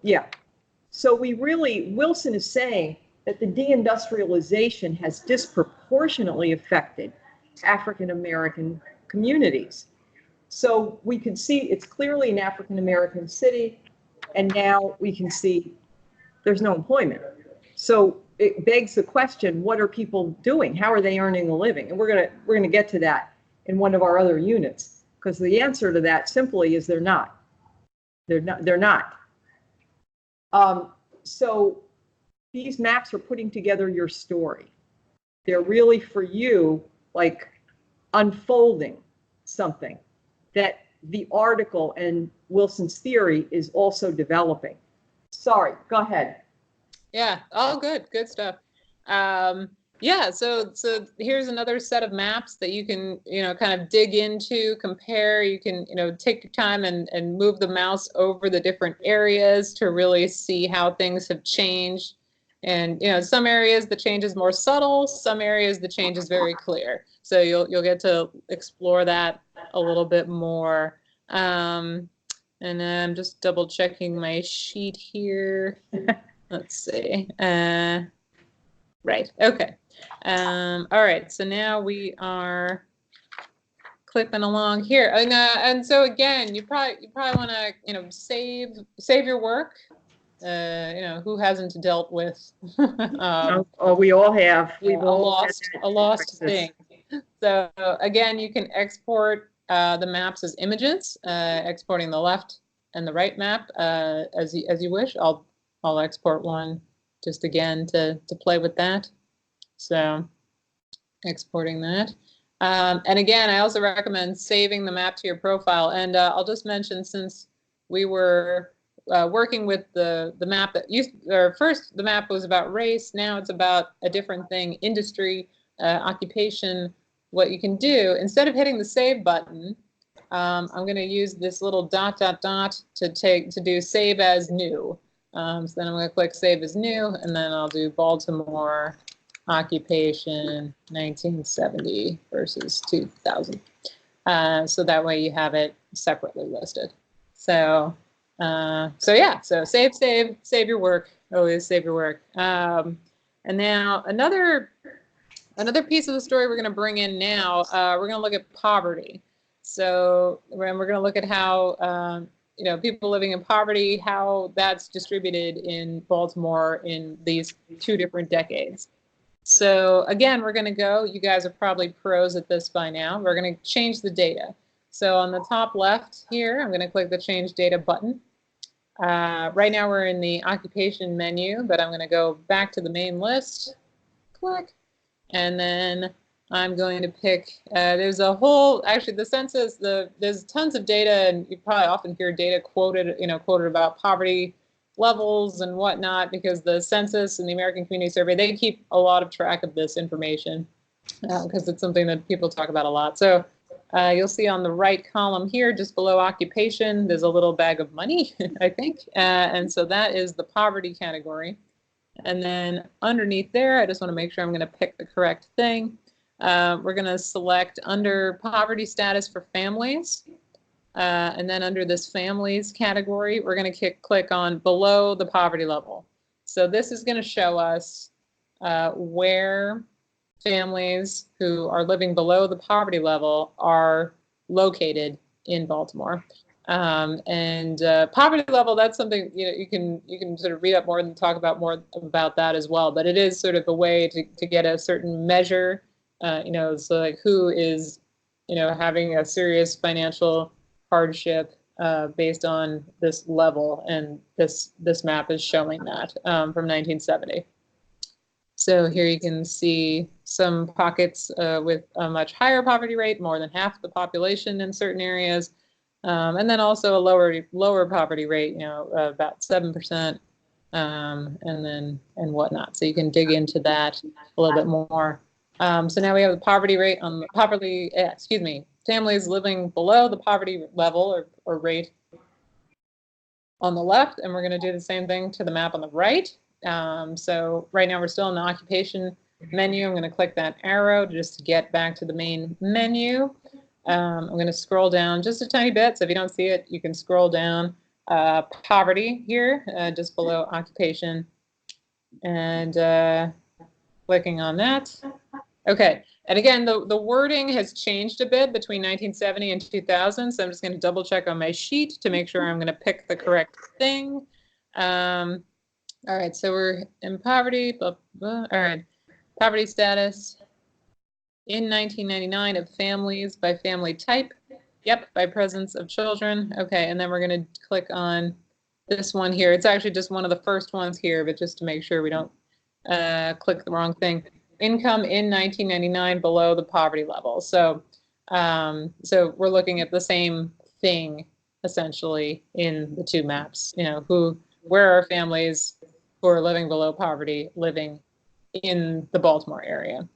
[SPEAKER 2] Yeah. So Wilson is saying that the deindustrialization has disproportionately affected African-American communities. So we could see it's clearly an African-American city, and now we can see there's no employment. So it begs the question, what are people doing? How are they earning a living? And we're gonna get to that in one of our other units, because the answer to that simply is they're not. They're not. So these maps are putting together your story. They're really for you, like unfolding something that the article and Wilson's theory is also developing. Sorry, go ahead.
[SPEAKER 1] Yeah, all good stuff. Yeah, so here's another set of maps that you can, kind of dig into, compare. You can, take your time and move the mouse over the different areas to really see how things have changed. And, some areas the change is more subtle, some areas the change is very clear. So you'll get to explore that a little bit more. And I'm just double checking my sheet here. Let's see. Right. Okay. All right. So now we are clipping along here, and so again, you probably want to save your work. Who hasn't dealt with
[SPEAKER 2] we all have.
[SPEAKER 1] We've all a lost thing. So again, you can export the maps as images, exporting the left and the right map as you wish. I'll export one just again to play with that. So exporting that. And again, I also recommend saving the map to your profile. And I'll just mention, since we were working with the map that first the map was about race, now it's about a different thing, industry, occupation. What you can do, instead of hitting the save button, I'm going to use this little ... to do save as new. So then I'm going to click Save as New, and then I'll do Baltimore occupation 1970 versus 2000. So that way you have it separately listed. So yeah, so save your work. Always save your work. And now another piece of the story we're going to bring in now, we're going to look at poverty. So we're going to look at how people living in poverty, how that's distributed in Baltimore in these 2 different decades. So again, we're going to go, you guys are probably pros at this by now. We're going to change the data. So on the top left here, I'm going to click the Change Data button. Right now we're in the occupation menu, but I'm going to go back to the main list, click, and then I'm going to pick, there's a whole, actually the census, there's tons of data, and you probably often hear data quoted about poverty levels and whatnot, because the census and the American Community Survey, they keep a lot of track of this information because it's something that people talk about a lot. So you'll see on the right column here, just below occupation, there's a little bag of money, I think. And so that is the poverty category. And then underneath there, I just want to make sure I'm going to pick the correct thing. We're going to select under poverty status for families. And then under this families category, we're going to click on below the poverty level. So this is going to show us where families who are living below the poverty level are located in Baltimore. And poverty level, that's something you can sort of read up more and talk about more about that as well. But it is sort of a way to get a certain measure, so like who is having a serious financial hardship based on this level, and this map is showing that from 1970. So here you can see some pockets with a much higher poverty rate, more than half the population in certain areas. And then also a lower poverty rate, about 7%, and whatnot. So you can dig into that a little bit more. So now we have the poverty rate on the families living below the poverty level or rate on the left, and we're going to do the same thing to the map on the right. So right now we're still in the occupation menu. I'm going to click that arrow just to get back to the main menu. I'm going to scroll down just a tiny bit. So if you don't see it, you can scroll down poverty here, just below occupation, and clicking on that. Okay. And again, the wording has changed a bit between 1970 and 2000. So I'm just going to double check on my sheet to make sure I'm going to pick the correct thing. All right. So we're in poverty. Blah, blah. All right. Poverty status. In 1999 of families by family type. Yep, by presence of children. Okay, and then we're going to click on this one here. It's actually just one of the first ones here, but just to make sure we don't click the wrong thing. Income in 1999 below the poverty level. So, so we're looking at the same thing essentially in the 2 maps. Where are families who are living below poverty living in the Baltimore area?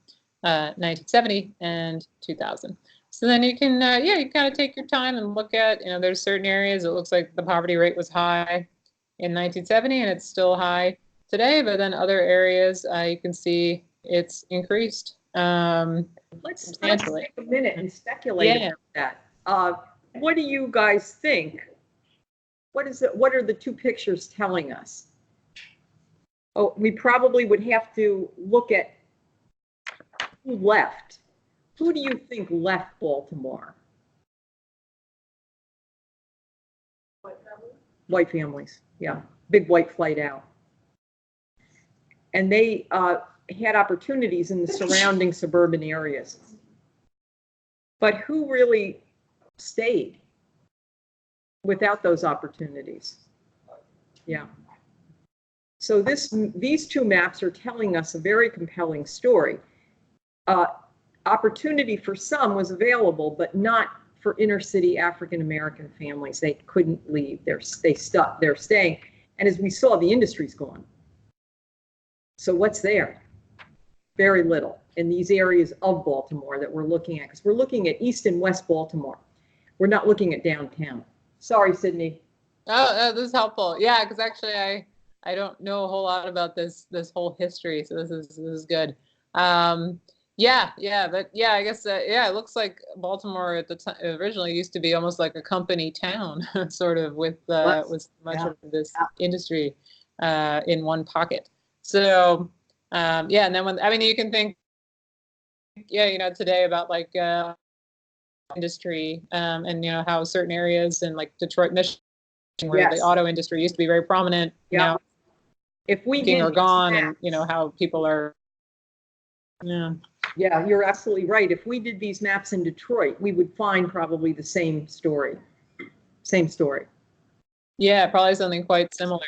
[SPEAKER 1] 1970 and 2000. So then you can, you kind of take your time and look at, there's certain areas it looks like the poverty rate was high in 1970 and it's still high today, but then other areas you can see it's increased
[SPEAKER 2] Let's take a minute and speculate about that. What do you guys think? What are the 2 pictures telling us? Oh, we probably would have to look at who left. Who do you think left Baltimore? White families, yeah. Big white flight out. And they had opportunities in the surrounding suburban areas. But who really stayed without those opportunities? Yeah. So these 2 maps are telling us a very compelling story. Opportunity for some was available, but not for inner city African American families. They couldn't leave. They're staying. And as we saw, the industry's gone. So what's there? Very little in these areas of Baltimore that we're looking at, because we're looking at East and West Baltimore. We're not looking at downtown. Sorry, Sydney.
[SPEAKER 1] Oh, this is helpful. Yeah, because actually I don't know a whole lot about this whole history, so this is good. Yeah, but yeah, I guess yeah, it looks like Baltimore at the time originally used to be almost like a company town, sort of with much of this industry in one pocket. So yeah, and then when I mean you can think, yeah, you know, today about like industry and you know how certain areas in like Detroit, Michigan, where the auto industry used to be very prominent, now
[SPEAKER 2] if we did
[SPEAKER 1] are gone, and you know how people are.
[SPEAKER 2] Yeah, you're absolutely right. If we did these maps in Detroit, we would find probably the same story. Same story.
[SPEAKER 1] Yeah, probably something quite similar.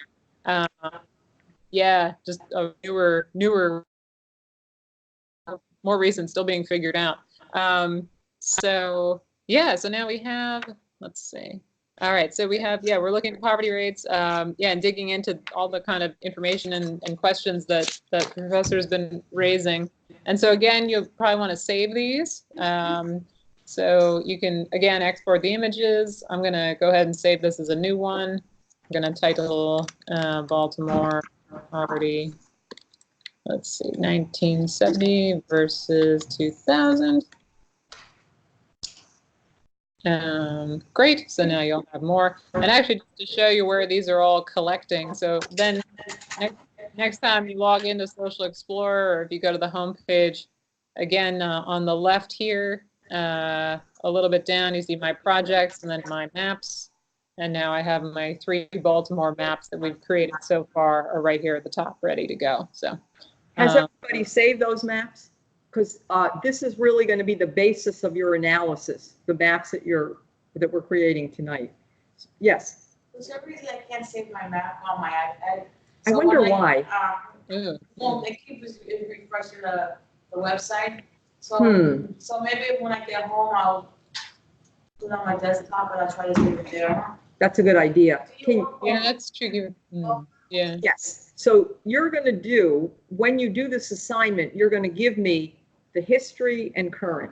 [SPEAKER 1] Yeah, just a newer, more recent, still being figured out. So yeah, so now we have, let's see. All right, so we have, yeah, we're looking at poverty rates, yeah, and digging into all the kind of information and questions that the professor has been raising. And so again, you'll probably want to save these. So you can, again, export the images. I'm going to go ahead and save this as a new one. I'm going to title Baltimore poverty, let's see, 1970 versus 2000. Great, so now you'll have more. And actually, just to show you where these are all collecting, so then next time you log into Social Explorer, or if you go to the home page, again, on the left here, a little bit down, you see my projects and then my maps. And now I have my 3 Baltimore maps that we've created so far are right here at the top, ready to go. So,
[SPEAKER 2] has everybody saved those maps? Because this is really going to be the basis of your analysis, the maps that we're creating tonight. Yes.
[SPEAKER 4] For some reason, I can't save my map on my iPad.
[SPEAKER 2] I wonder why.
[SPEAKER 4] Well, it keeps refreshing the website. So, so maybe when I get home, I'll put it on my desktop and I'll try to save it there.
[SPEAKER 2] That's a good idea.
[SPEAKER 1] Yeah, that's tricky. Yeah.
[SPEAKER 2] Yes. So you're going to do, when you do this assignment, you're going to give me the history and current.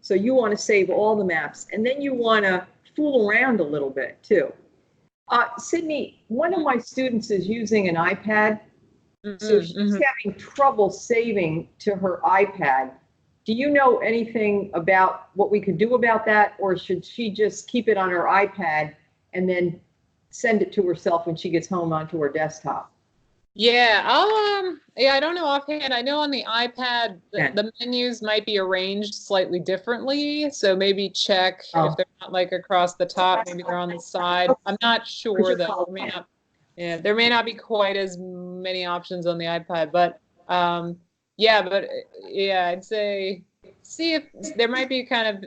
[SPEAKER 2] So you want to save all the maps, and then you want to fool around a little bit too. Sydney, one of my students is using an iPad, so she's having trouble saving to her iPad. Do you know anything about what we could do about that, or should she just keep it on her iPad and then send it to herself when she gets home onto her desktop?
[SPEAKER 1] Yeah, I don't know offhand. I know on the iPad, the menus might be arranged slightly differently. So maybe check if they're not like across the top, maybe they're on the side. I'm not sure though. There may not be quite as many options on the iPad, but yeah, I'd say see if there might be kind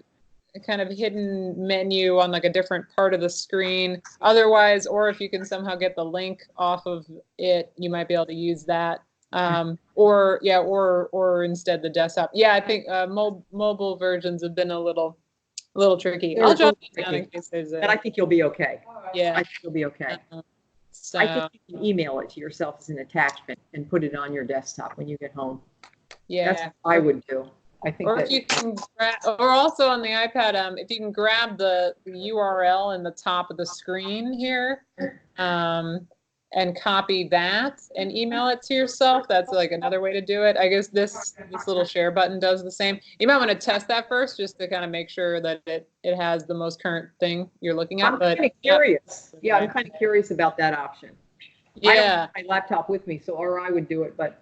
[SPEAKER 1] of hidden menu on like a different part of the screen. Otherwise, or if you can somehow get the link off of it, you might be able to use that. Or instead the desktop. Yeah, I think mobile versions have been a little tricky. I'll jot it down in case there's
[SPEAKER 2] but I think you'll be okay.
[SPEAKER 1] Yeah,
[SPEAKER 2] I think you'll be okay.
[SPEAKER 1] So,
[SPEAKER 2] I think you can email it to yourself as an attachment and put it on your desktop when you get home.
[SPEAKER 1] Yeah,
[SPEAKER 2] that's what I would do. I think
[SPEAKER 1] or if you can or also on the iPad, if you can grab the URL in the top of the screen here, and copy that and email it to yourself. That's like another way to do it. I guess this little share button does the same. You might want to test that first just to kind of make sure that it has the most current thing you're looking at.
[SPEAKER 2] I'm kind of curious. Yeah, I'm kind of curious about that option.
[SPEAKER 1] Yeah.
[SPEAKER 2] I don't have my laptop with me, or I would do it, but.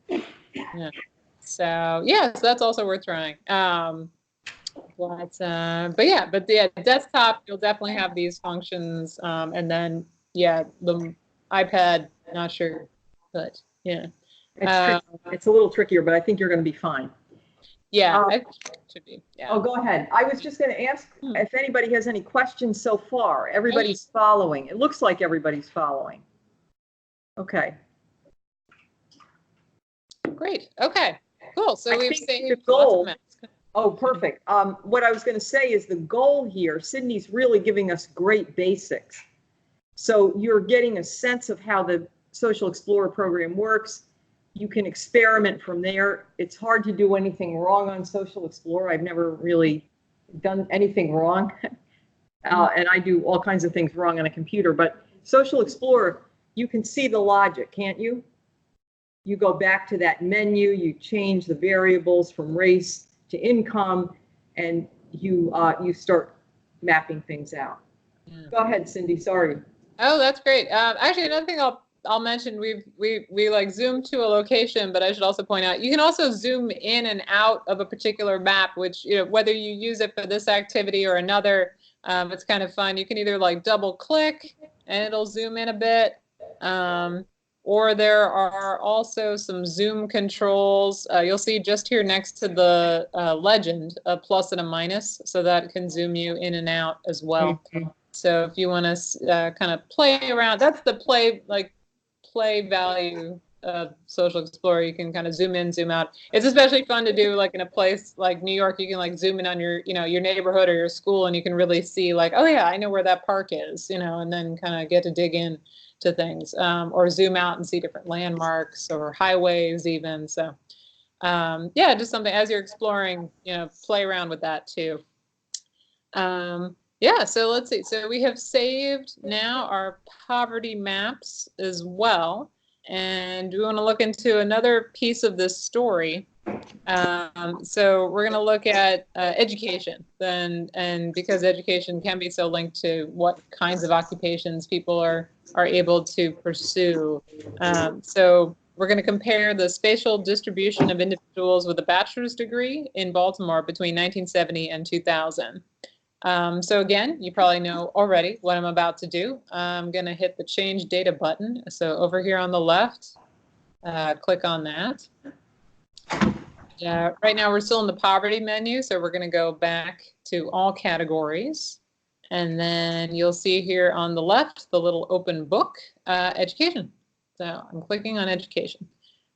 [SPEAKER 1] Yeah. So yeah, so that's also worth trying. But the desktop, you'll definitely have these functions, and then the iPad, not sure, but yeah,
[SPEAKER 2] it's a little trickier, but I think you're going to be fine.
[SPEAKER 1] Yeah, I think it should be. Yeah.
[SPEAKER 2] Oh, go ahead. I was just going to ask if anybody has any questions so far. Everybody's following. It looks like everybody's following. Okay.
[SPEAKER 1] Great. Okay. Cool. So we've saved
[SPEAKER 2] the goal. Oh, perfect. What I was going to say is the goal here, Sydney's really giving us great basics. So you're getting a sense of how the Social Explorer program works. You can experiment from there. It's hard to do anything wrong on Social Explorer. I've never really done anything wrong. And I do all kinds of things wrong on a computer. But Social Explorer, you can see the logic, can't you? You go back to that menu, you change the variables from race to income, and you start mapping things out.
[SPEAKER 1] Yeah.
[SPEAKER 2] Go ahead, Cindy. Sorry.
[SPEAKER 1] Oh, that's great. Actually, another thing I'll mention, we like zoom to a location, but I should also point out you can also zoom in and out of a particular map, which, you know, whether you use it for this activity or another, it's kind of fun. You can either like double click and it'll zoom in a bit, or there are also some zoom controls. You'll see just here next to the legend, a plus and a minus, so that can zoom you in and out as well. So if you want to kind of play around, that's the play value of Social Explorer. You can kind of zoom in, zoom out. It's especially fun to do like in a place like New York. You can like zoom in on your, you know, your neighborhood or your school, and you can really see like, oh yeah, I know where that park is, you know, and then kind of get to dig in to things, or zoom out and see different landmarks or highways even. So yeah, just something as you're exploring, you know, play around with that too. Yeah, so let's see. So we have saved now our poverty maps as well. And we want to look into another piece of this story. So we're going to look at education then, and because education can be so linked to what kinds of occupations people are able to pursue. So we're going to compare the spatial distribution of individuals with a bachelor's degree in Baltimore between 1970 and 2000. So again, you probably know already what I'm about to do. I'm going to hit the change data button. So over here on the left, click on that. Right now we're still in the poverty menu, so we're going to go back to all categories. And then you'll see here on the left, the little open book, education. So I'm clicking on education.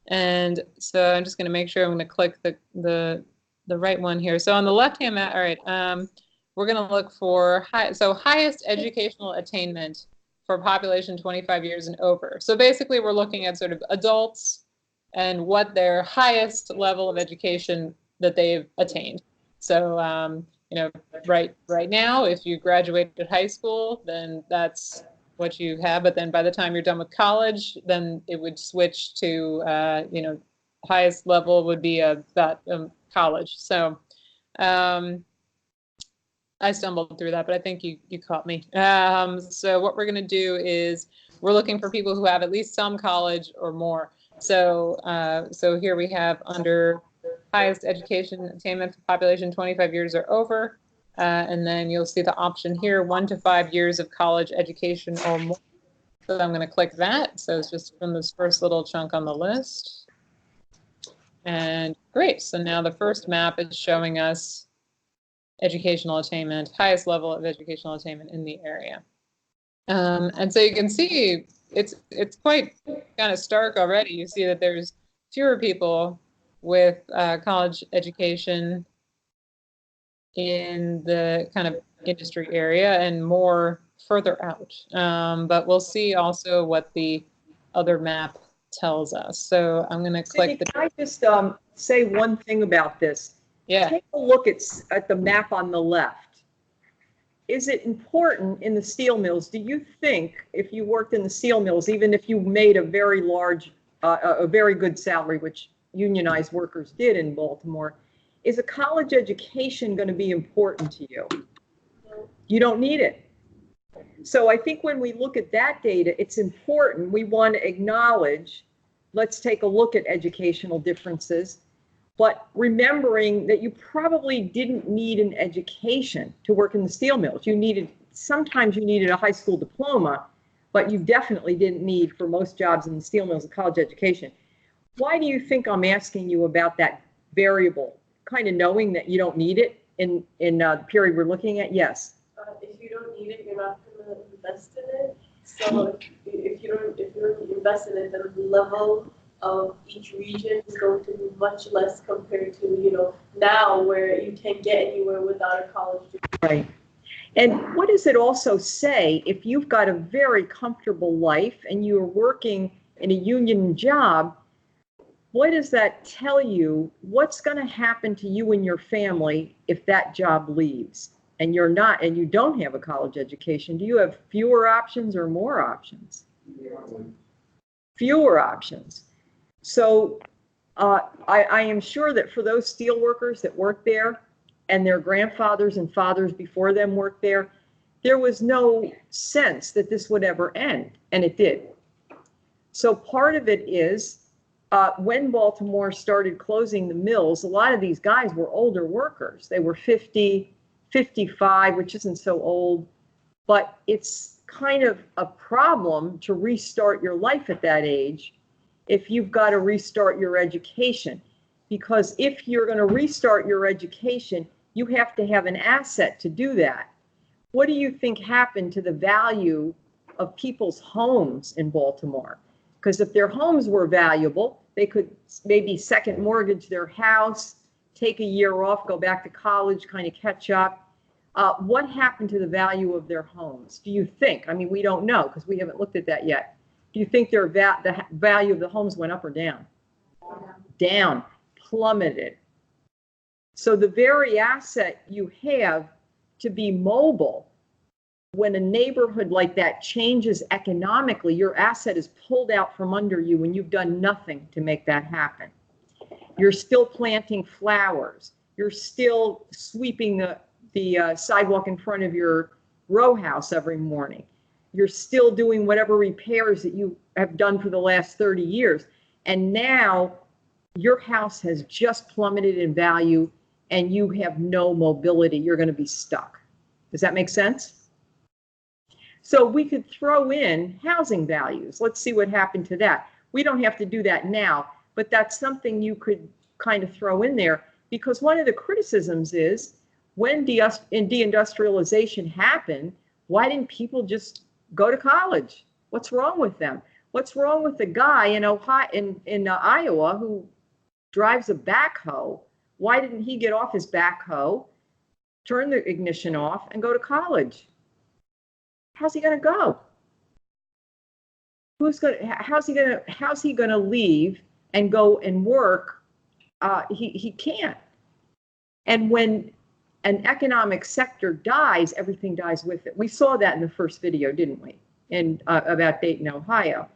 [SPEAKER 1] And so I'm just going to make sure I'm going to click the right one here. So on the left-hand map, all right, we're going to look for highest educational attainment for population 25 years and over. So basically we're looking at sort of adults and what their highest level of education that they've attained. So, you know, right now, if you graduated high school, then that's what you have. But then by the time you're done with college, then it would switch to, you know, highest level would be that college. So, I stumbled through that, but I think you caught me. So what we're going to do is we're looking for people who have at least some college or more. So so here we have under highest education attainment for population 25 years or over. And then you'll see the option here, 1 to 5 years of college education or more. So I'm going to click that. So it's just from this first little chunk on the list. And great. So now the first map is showing us educational attainment, highest level of educational attainment in the area. And so you can see it's quite kind of stark already. You see that there's fewer people with college education in the kind of industry area and more further out. But we'll see also what the other map tells us. So I'm going to click the.
[SPEAKER 2] Can I just say one thing about this?
[SPEAKER 1] Yeah.
[SPEAKER 2] Take a look at the map on the left. Is it important in the steel mills? Do you think if you worked in the steel mills, even if you made a very large, a very good salary, which unionized workers did in Baltimore, is a college education going to be important to you? You don't need it. So I think when we look at that data, it's important. We want to acknowledge, let's take a look at educational differences. But remembering that you probably didn't need an education to work in the steel mills. Sometimes you needed a high school diploma, but you definitely didn't need, for most jobs in the steel mills, a college education. Why do you think I'm asking you about that variable? Kind of knowing that you don't need it in the period we're looking at? Yes.
[SPEAKER 3] If you don't need it, you're not going to invest in it. So if you don't invest in it, then the level of each region is going to be much less compared to, you know, now where you can get anywhere without a college degree.
[SPEAKER 2] Right. And what does it also say if you've got a very comfortable life and you're working in a union job? What does that tell you? What's going to happen to you and your family if that job leaves and you don't have a college education? Do you have fewer options or more options? Fewer options. So I am sure that for those steel workers that worked there and their grandfathers and fathers before them worked there, there was no sense that this would ever end, and it did. So part of it is when Baltimore started closing the mills, a lot of these guys were older workers. They were 50, 55, which isn't so old, but it's kind of a problem to restart your life at that age if you've got to restart your education. Because if you're going to restart your education, you have to have an asset to do that. What do you think happened to the value of people's homes in Baltimore? Because if their homes were valuable, they could maybe second mortgage their house, take a year off, go back to college, kind of catch up. What happened to the value of their homes? Do you think? I mean, we don't know because we haven't looked at that yet. Do you think the value of the homes went up or down? Down, plummeted. So the very asset you have to be mobile, when a neighborhood like that changes economically, your asset is pulled out from under you when you've done nothing to make that happen. You're still planting flowers. You're still sweeping the sidewalk in front of your row house every morning. You're still doing whatever repairs that you have done for the last 30 years. And now your house has just plummeted in value and you have no mobility. You're going to be stuck. Does that make sense? So we could throw in housing values. Let's see what happened to that. We don't have to do that now, but that's something you could kind of throw in there, because one of the criticisms is when deindustrialization happened, why didn't people just go to college? What's wrong with them? What's wrong with the guy in Ohio, in Iowa who drives a backhoe? Why didn't he get off his backhoe, turn the ignition off, and go to college? How's he going to go? How's he going to leave and go and work? He can't. And when an economic sector dies, everything dies with it. We saw that in the first video, didn't we? About Dayton, Ohio.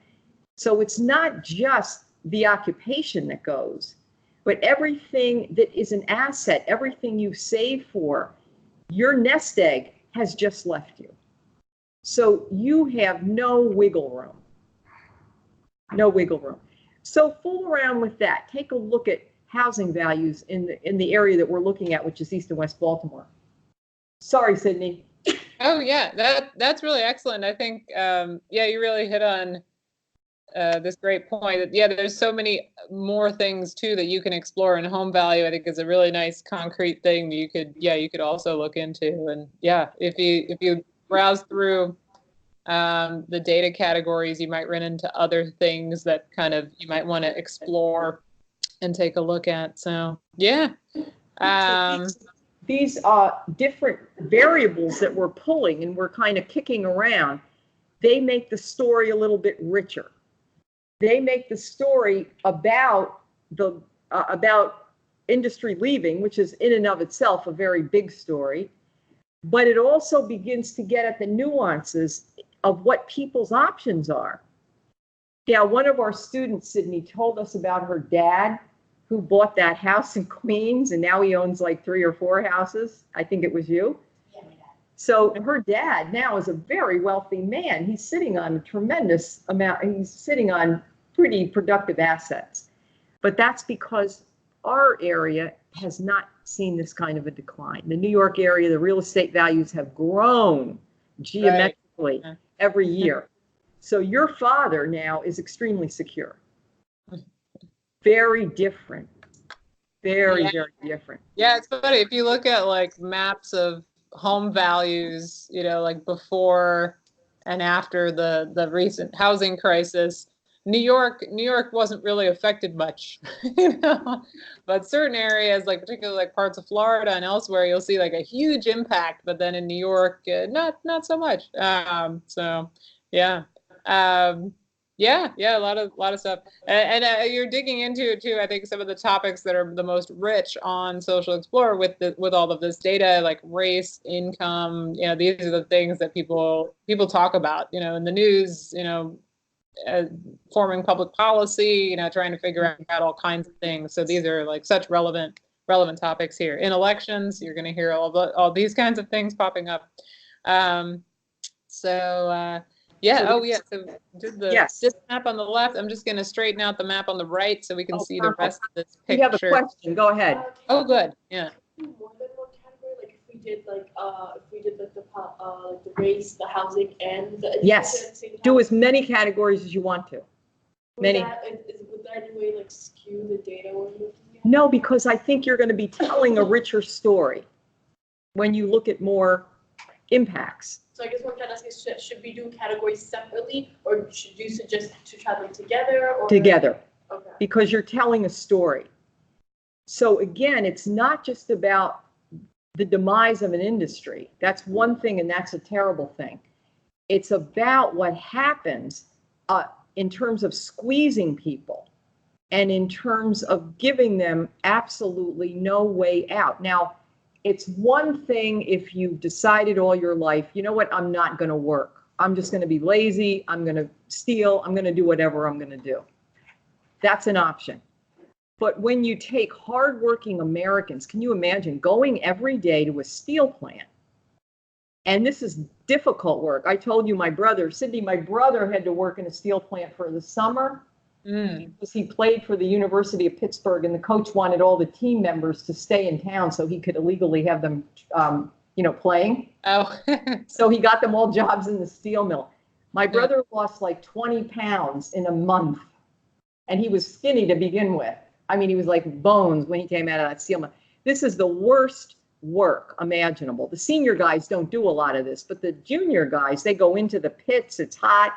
[SPEAKER 2] So it's not just the occupation that goes, but everything that is an asset, everything you save for, your nest egg has just left you. So you have no wiggle room. No wiggle room. So fool around with that. Take a look at housing values in the area that we're looking at, which is East and West Baltimore. Sorry, Sydney.
[SPEAKER 1] Oh yeah, that's really excellent. I think yeah, you really hit on this great point. That, yeah, there's so many more things too that you can explore in home value. I think is a really nice concrete thing you could also look into. And yeah, if you browse through the data categories, you might run into other things that kind of you might want to explore and take a look at. So yeah.
[SPEAKER 2] These different variables that we're pulling and we're kind of kicking around, they make the story a little bit richer. They make the story about industry leaving, which is in and of itself a very big story, but it also begins to get at the nuances of what people's options are. Now, one of our students, Sydney, told us about her dad who bought that house in Queens, and now he owns like 3 or 4 houses. I think it was you.
[SPEAKER 4] Yeah, my dad.
[SPEAKER 2] So her dad now is a very wealthy man. He's sitting on a tremendous amount. He's sitting on pretty productive assets. But that's because our area has not seen this kind of a decline. The New York area, the real estate values have grown geometrically every year. So your father now is extremely secure. Very different. Very different.
[SPEAKER 1] Yeah, it's funny. If you look at like maps of home values, like before and after the recent housing crisis, New York wasn't really affected much, but certain areas, like particularly like parts of Florida and elsewhere, you'll see like a huge impact, but then in New York, not so much. So yeah. Yeah, a lot of stuff, and you're digging into it too. I think some of the topics that are the most rich on Social Explorer with all of this data, like race, income. These are the things that people talk about. In the news. forming public policy, you know, trying to figure out all kinds of things. So these are like such relevant topics here. In elections, you're going to hear all these kinds of things popping up. Yeah. Oh, yeah. So just the map on the left. I'm just going to straighten out the map on the right so we can see the rest of this picture.
[SPEAKER 2] You have a question. Go ahead.
[SPEAKER 1] Oh, good. Yeah.
[SPEAKER 3] More than one category, like if we did like the race, the housing, and the education at the same time.
[SPEAKER 2] Do as many categories as you want to.
[SPEAKER 3] Would that in any way like skew the data we're looking at?
[SPEAKER 2] No, because I think you're going to be telling a richer story when you look at more impacts.
[SPEAKER 3] So I guess what I'm trying to ask is, should we do categories separately, or should you suggest to try them together? Or?
[SPEAKER 2] Together.
[SPEAKER 3] Okay.
[SPEAKER 2] Because you're telling a story. So again, it's not just about the demise of an industry. That's one thing, and that's a terrible thing. It's about what happens in terms of squeezing people and in terms of giving them absolutely no way out. Now, it's one thing if you've decided all your life, you know what, I'm not going to work. I'm just going to be lazy. I'm going to steal. I'm going to do whatever I'm going to do. That's an option. But when you take hardworking Americans, can you imagine going every day to a steel plant? And this is difficult work. I told you my brother, Sydney, my brother had to work in a steel plant for the summer because he played for the University of Pittsburgh, and the coach wanted all the team members to stay in town so he could illegally have them, playing.
[SPEAKER 1] Oh.
[SPEAKER 2] So he got them all jobs in the steel mill. My brother lost like 20 pounds in a month, and he was skinny to begin with. I mean, he was like bones when he came out of that steel mill. This is the worst work imaginable. The senior guys don't do a lot of this, but the junior guys, they go into the pits, it's hot.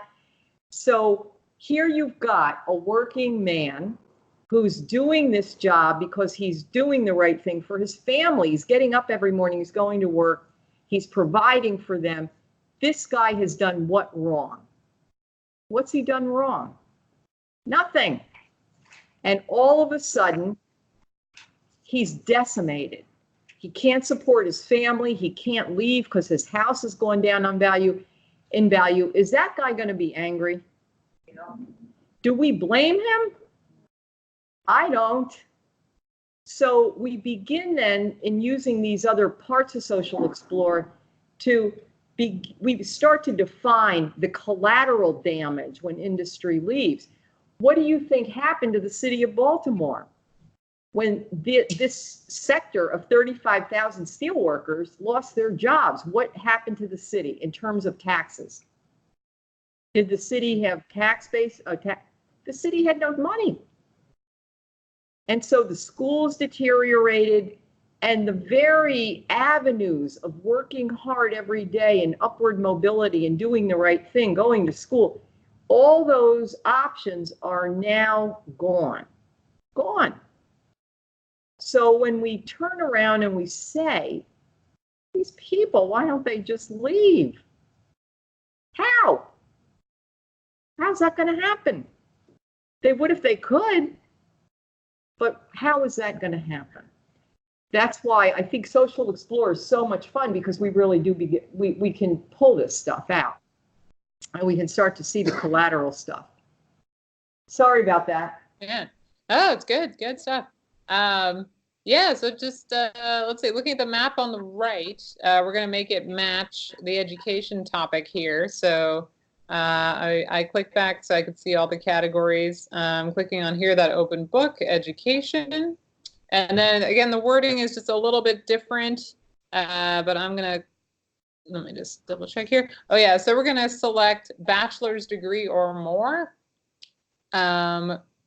[SPEAKER 2] So here you've got a working man who's doing this job because he's doing the right thing for his family. He's getting up every morning, he's going to work, he's providing for them. This guy has done what wrong? What's he done wrong? Nothing. And all of a sudden, he's decimated. He can't support his family. He can't leave because his house has gone down in value. Is that guy going to be angry? Do we blame him? I don't. So we begin then in using these other parts of Social Explorer we start to define the collateral damage when industry leaves. What do you think happened to the city of Baltimore when this sector of 35,000 steelworkers lost their jobs? What happened to the city in terms of taxes? Did the city have tax base? The city had no money. And so the schools deteriorated, and the very avenues of working hard every day and upward mobility and doing the right thing, going to school, all those options are now gone. Gone. So when we turn around and we say, these people, why don't they just leave? How? How's that going to happen? They would if they could, but how is that going to happen? That's why I think Social Explorer is so much fun, because we really do we can pull this stuff out and we can start to see the collateral stuff. Sorry about that.
[SPEAKER 1] Yeah. Oh, it's good. Good stuff. Yeah, so just let's see, looking at the map on the right, we're going to make it match the education topic here. So I click back so I could see all the categories. Clicking on here, that open book, education. And then again, the wording is just a little bit different, but let me just double check here. Oh yeah, so we're going to select bachelor's degree or more,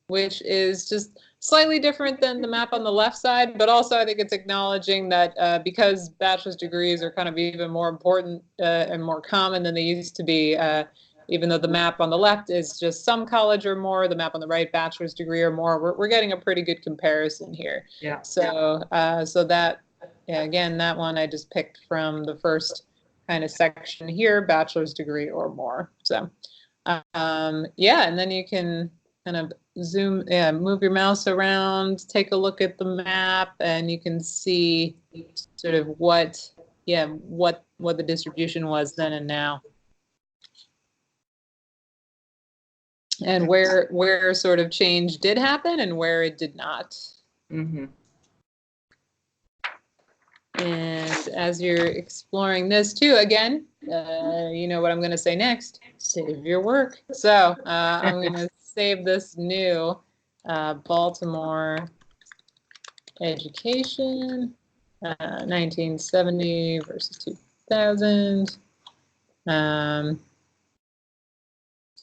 [SPEAKER 1] which is just slightly different than the map on the left side, but also I think it's acknowledging that because bachelor's degrees are kind of even more important and more common than they used to be, even though the map on the left is just some college or more, the map on the right, bachelor's degree or more, we're getting a pretty good comparison here.
[SPEAKER 2] Yeah.
[SPEAKER 1] So, so that, yeah, again, that one I just picked from the first kind of section here, bachelor's degree or more. So, yeah, and then you can kind of zoom, move your mouse around, take a look at the map, and you can see sort of what the distribution was then and now. and where sort of change did happen and where it did not.
[SPEAKER 2] Mm-hmm.
[SPEAKER 1] And as you're exploring this too, again, you know what I'm going to say next, save your work. So I'm going to save this new Baltimore education, 1970 versus 2000.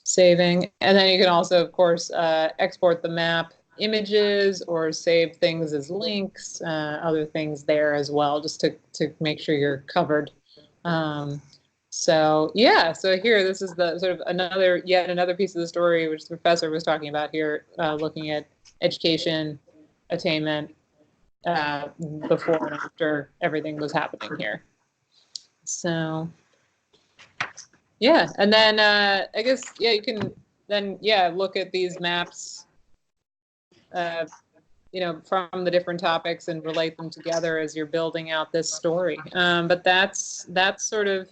[SPEAKER 1] Saving, and then you can also, of course, export the map images or save things as links, other things there as well, just to make sure you're covered. So yeah, so here, this is the sort of yet another piece of the story, which the professor was talking about here, looking at education attainment before and after everything was happening here. So yeah, and then I guess, yeah, you can then, yeah, look at these maps, you know, from the different topics and relate them together as you're building out this story. But that's sort of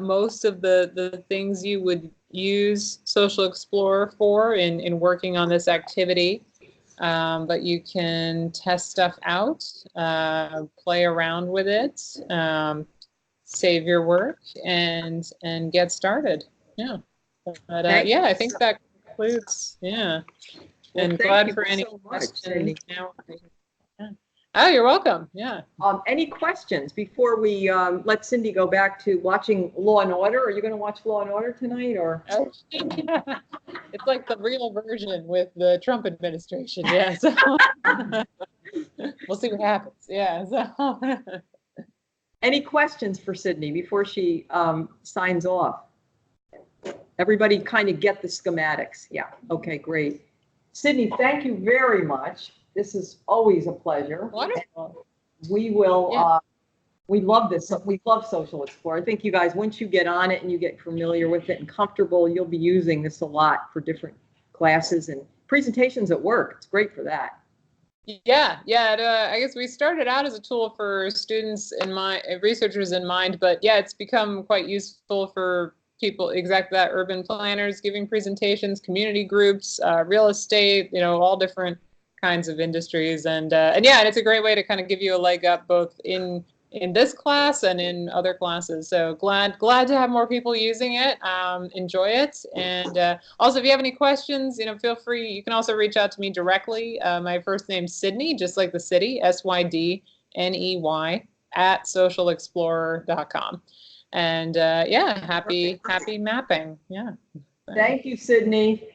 [SPEAKER 1] most of the things you would use Social Explorer for in working on this activity. But you can test stuff out, play around with it, save your work, and get started. Yeah. But yeah, I think that concludes. Yeah.
[SPEAKER 2] Well,
[SPEAKER 1] And
[SPEAKER 2] thank
[SPEAKER 1] glad
[SPEAKER 2] you
[SPEAKER 1] for any
[SPEAKER 2] so much,
[SPEAKER 1] questions.
[SPEAKER 2] Cindy.
[SPEAKER 1] Now, yeah. Oh, you're welcome. Yeah.
[SPEAKER 2] Any questions before we let Cindy go back to watching Law and Order? Are you going to watch Law and Order tonight, or?
[SPEAKER 1] Oh, yeah. It's like the real version with the Trump administration. Yeah. So we'll see what happens. Yeah. So.
[SPEAKER 2] Any questions for Sydney before she signs off? Everybody kind of get the schematics. Yeah. Okay, great. Sydney, thank you very much. This is always a pleasure.
[SPEAKER 1] Wonderful.
[SPEAKER 2] We will,
[SPEAKER 1] Yeah.
[SPEAKER 2] we love this. We love Social Explorer. I think you guys, once you get on it and you get familiar with it and comfortable, you'll be using this a lot for different classes and presentations at work. It's great for that.
[SPEAKER 1] Yeah, I guess we started out as a tool for students researchers in mind, but yeah, it's become quite useful for people, exactly that, urban planners giving presentations, community groups, real estate, you know, all different kinds of industries, and yeah, and it's a great way to kind of give you a leg up both in this class and in other classes. So glad to have more people using it. Enjoy it. And also, if you have any questions, you know, feel free. You can also reach out to me directly. My first name's Sydney, just like the city, SYDNEY, at socialexplorer.com. And yeah, happy mapping. Yeah.
[SPEAKER 2] Thank you, Sydney.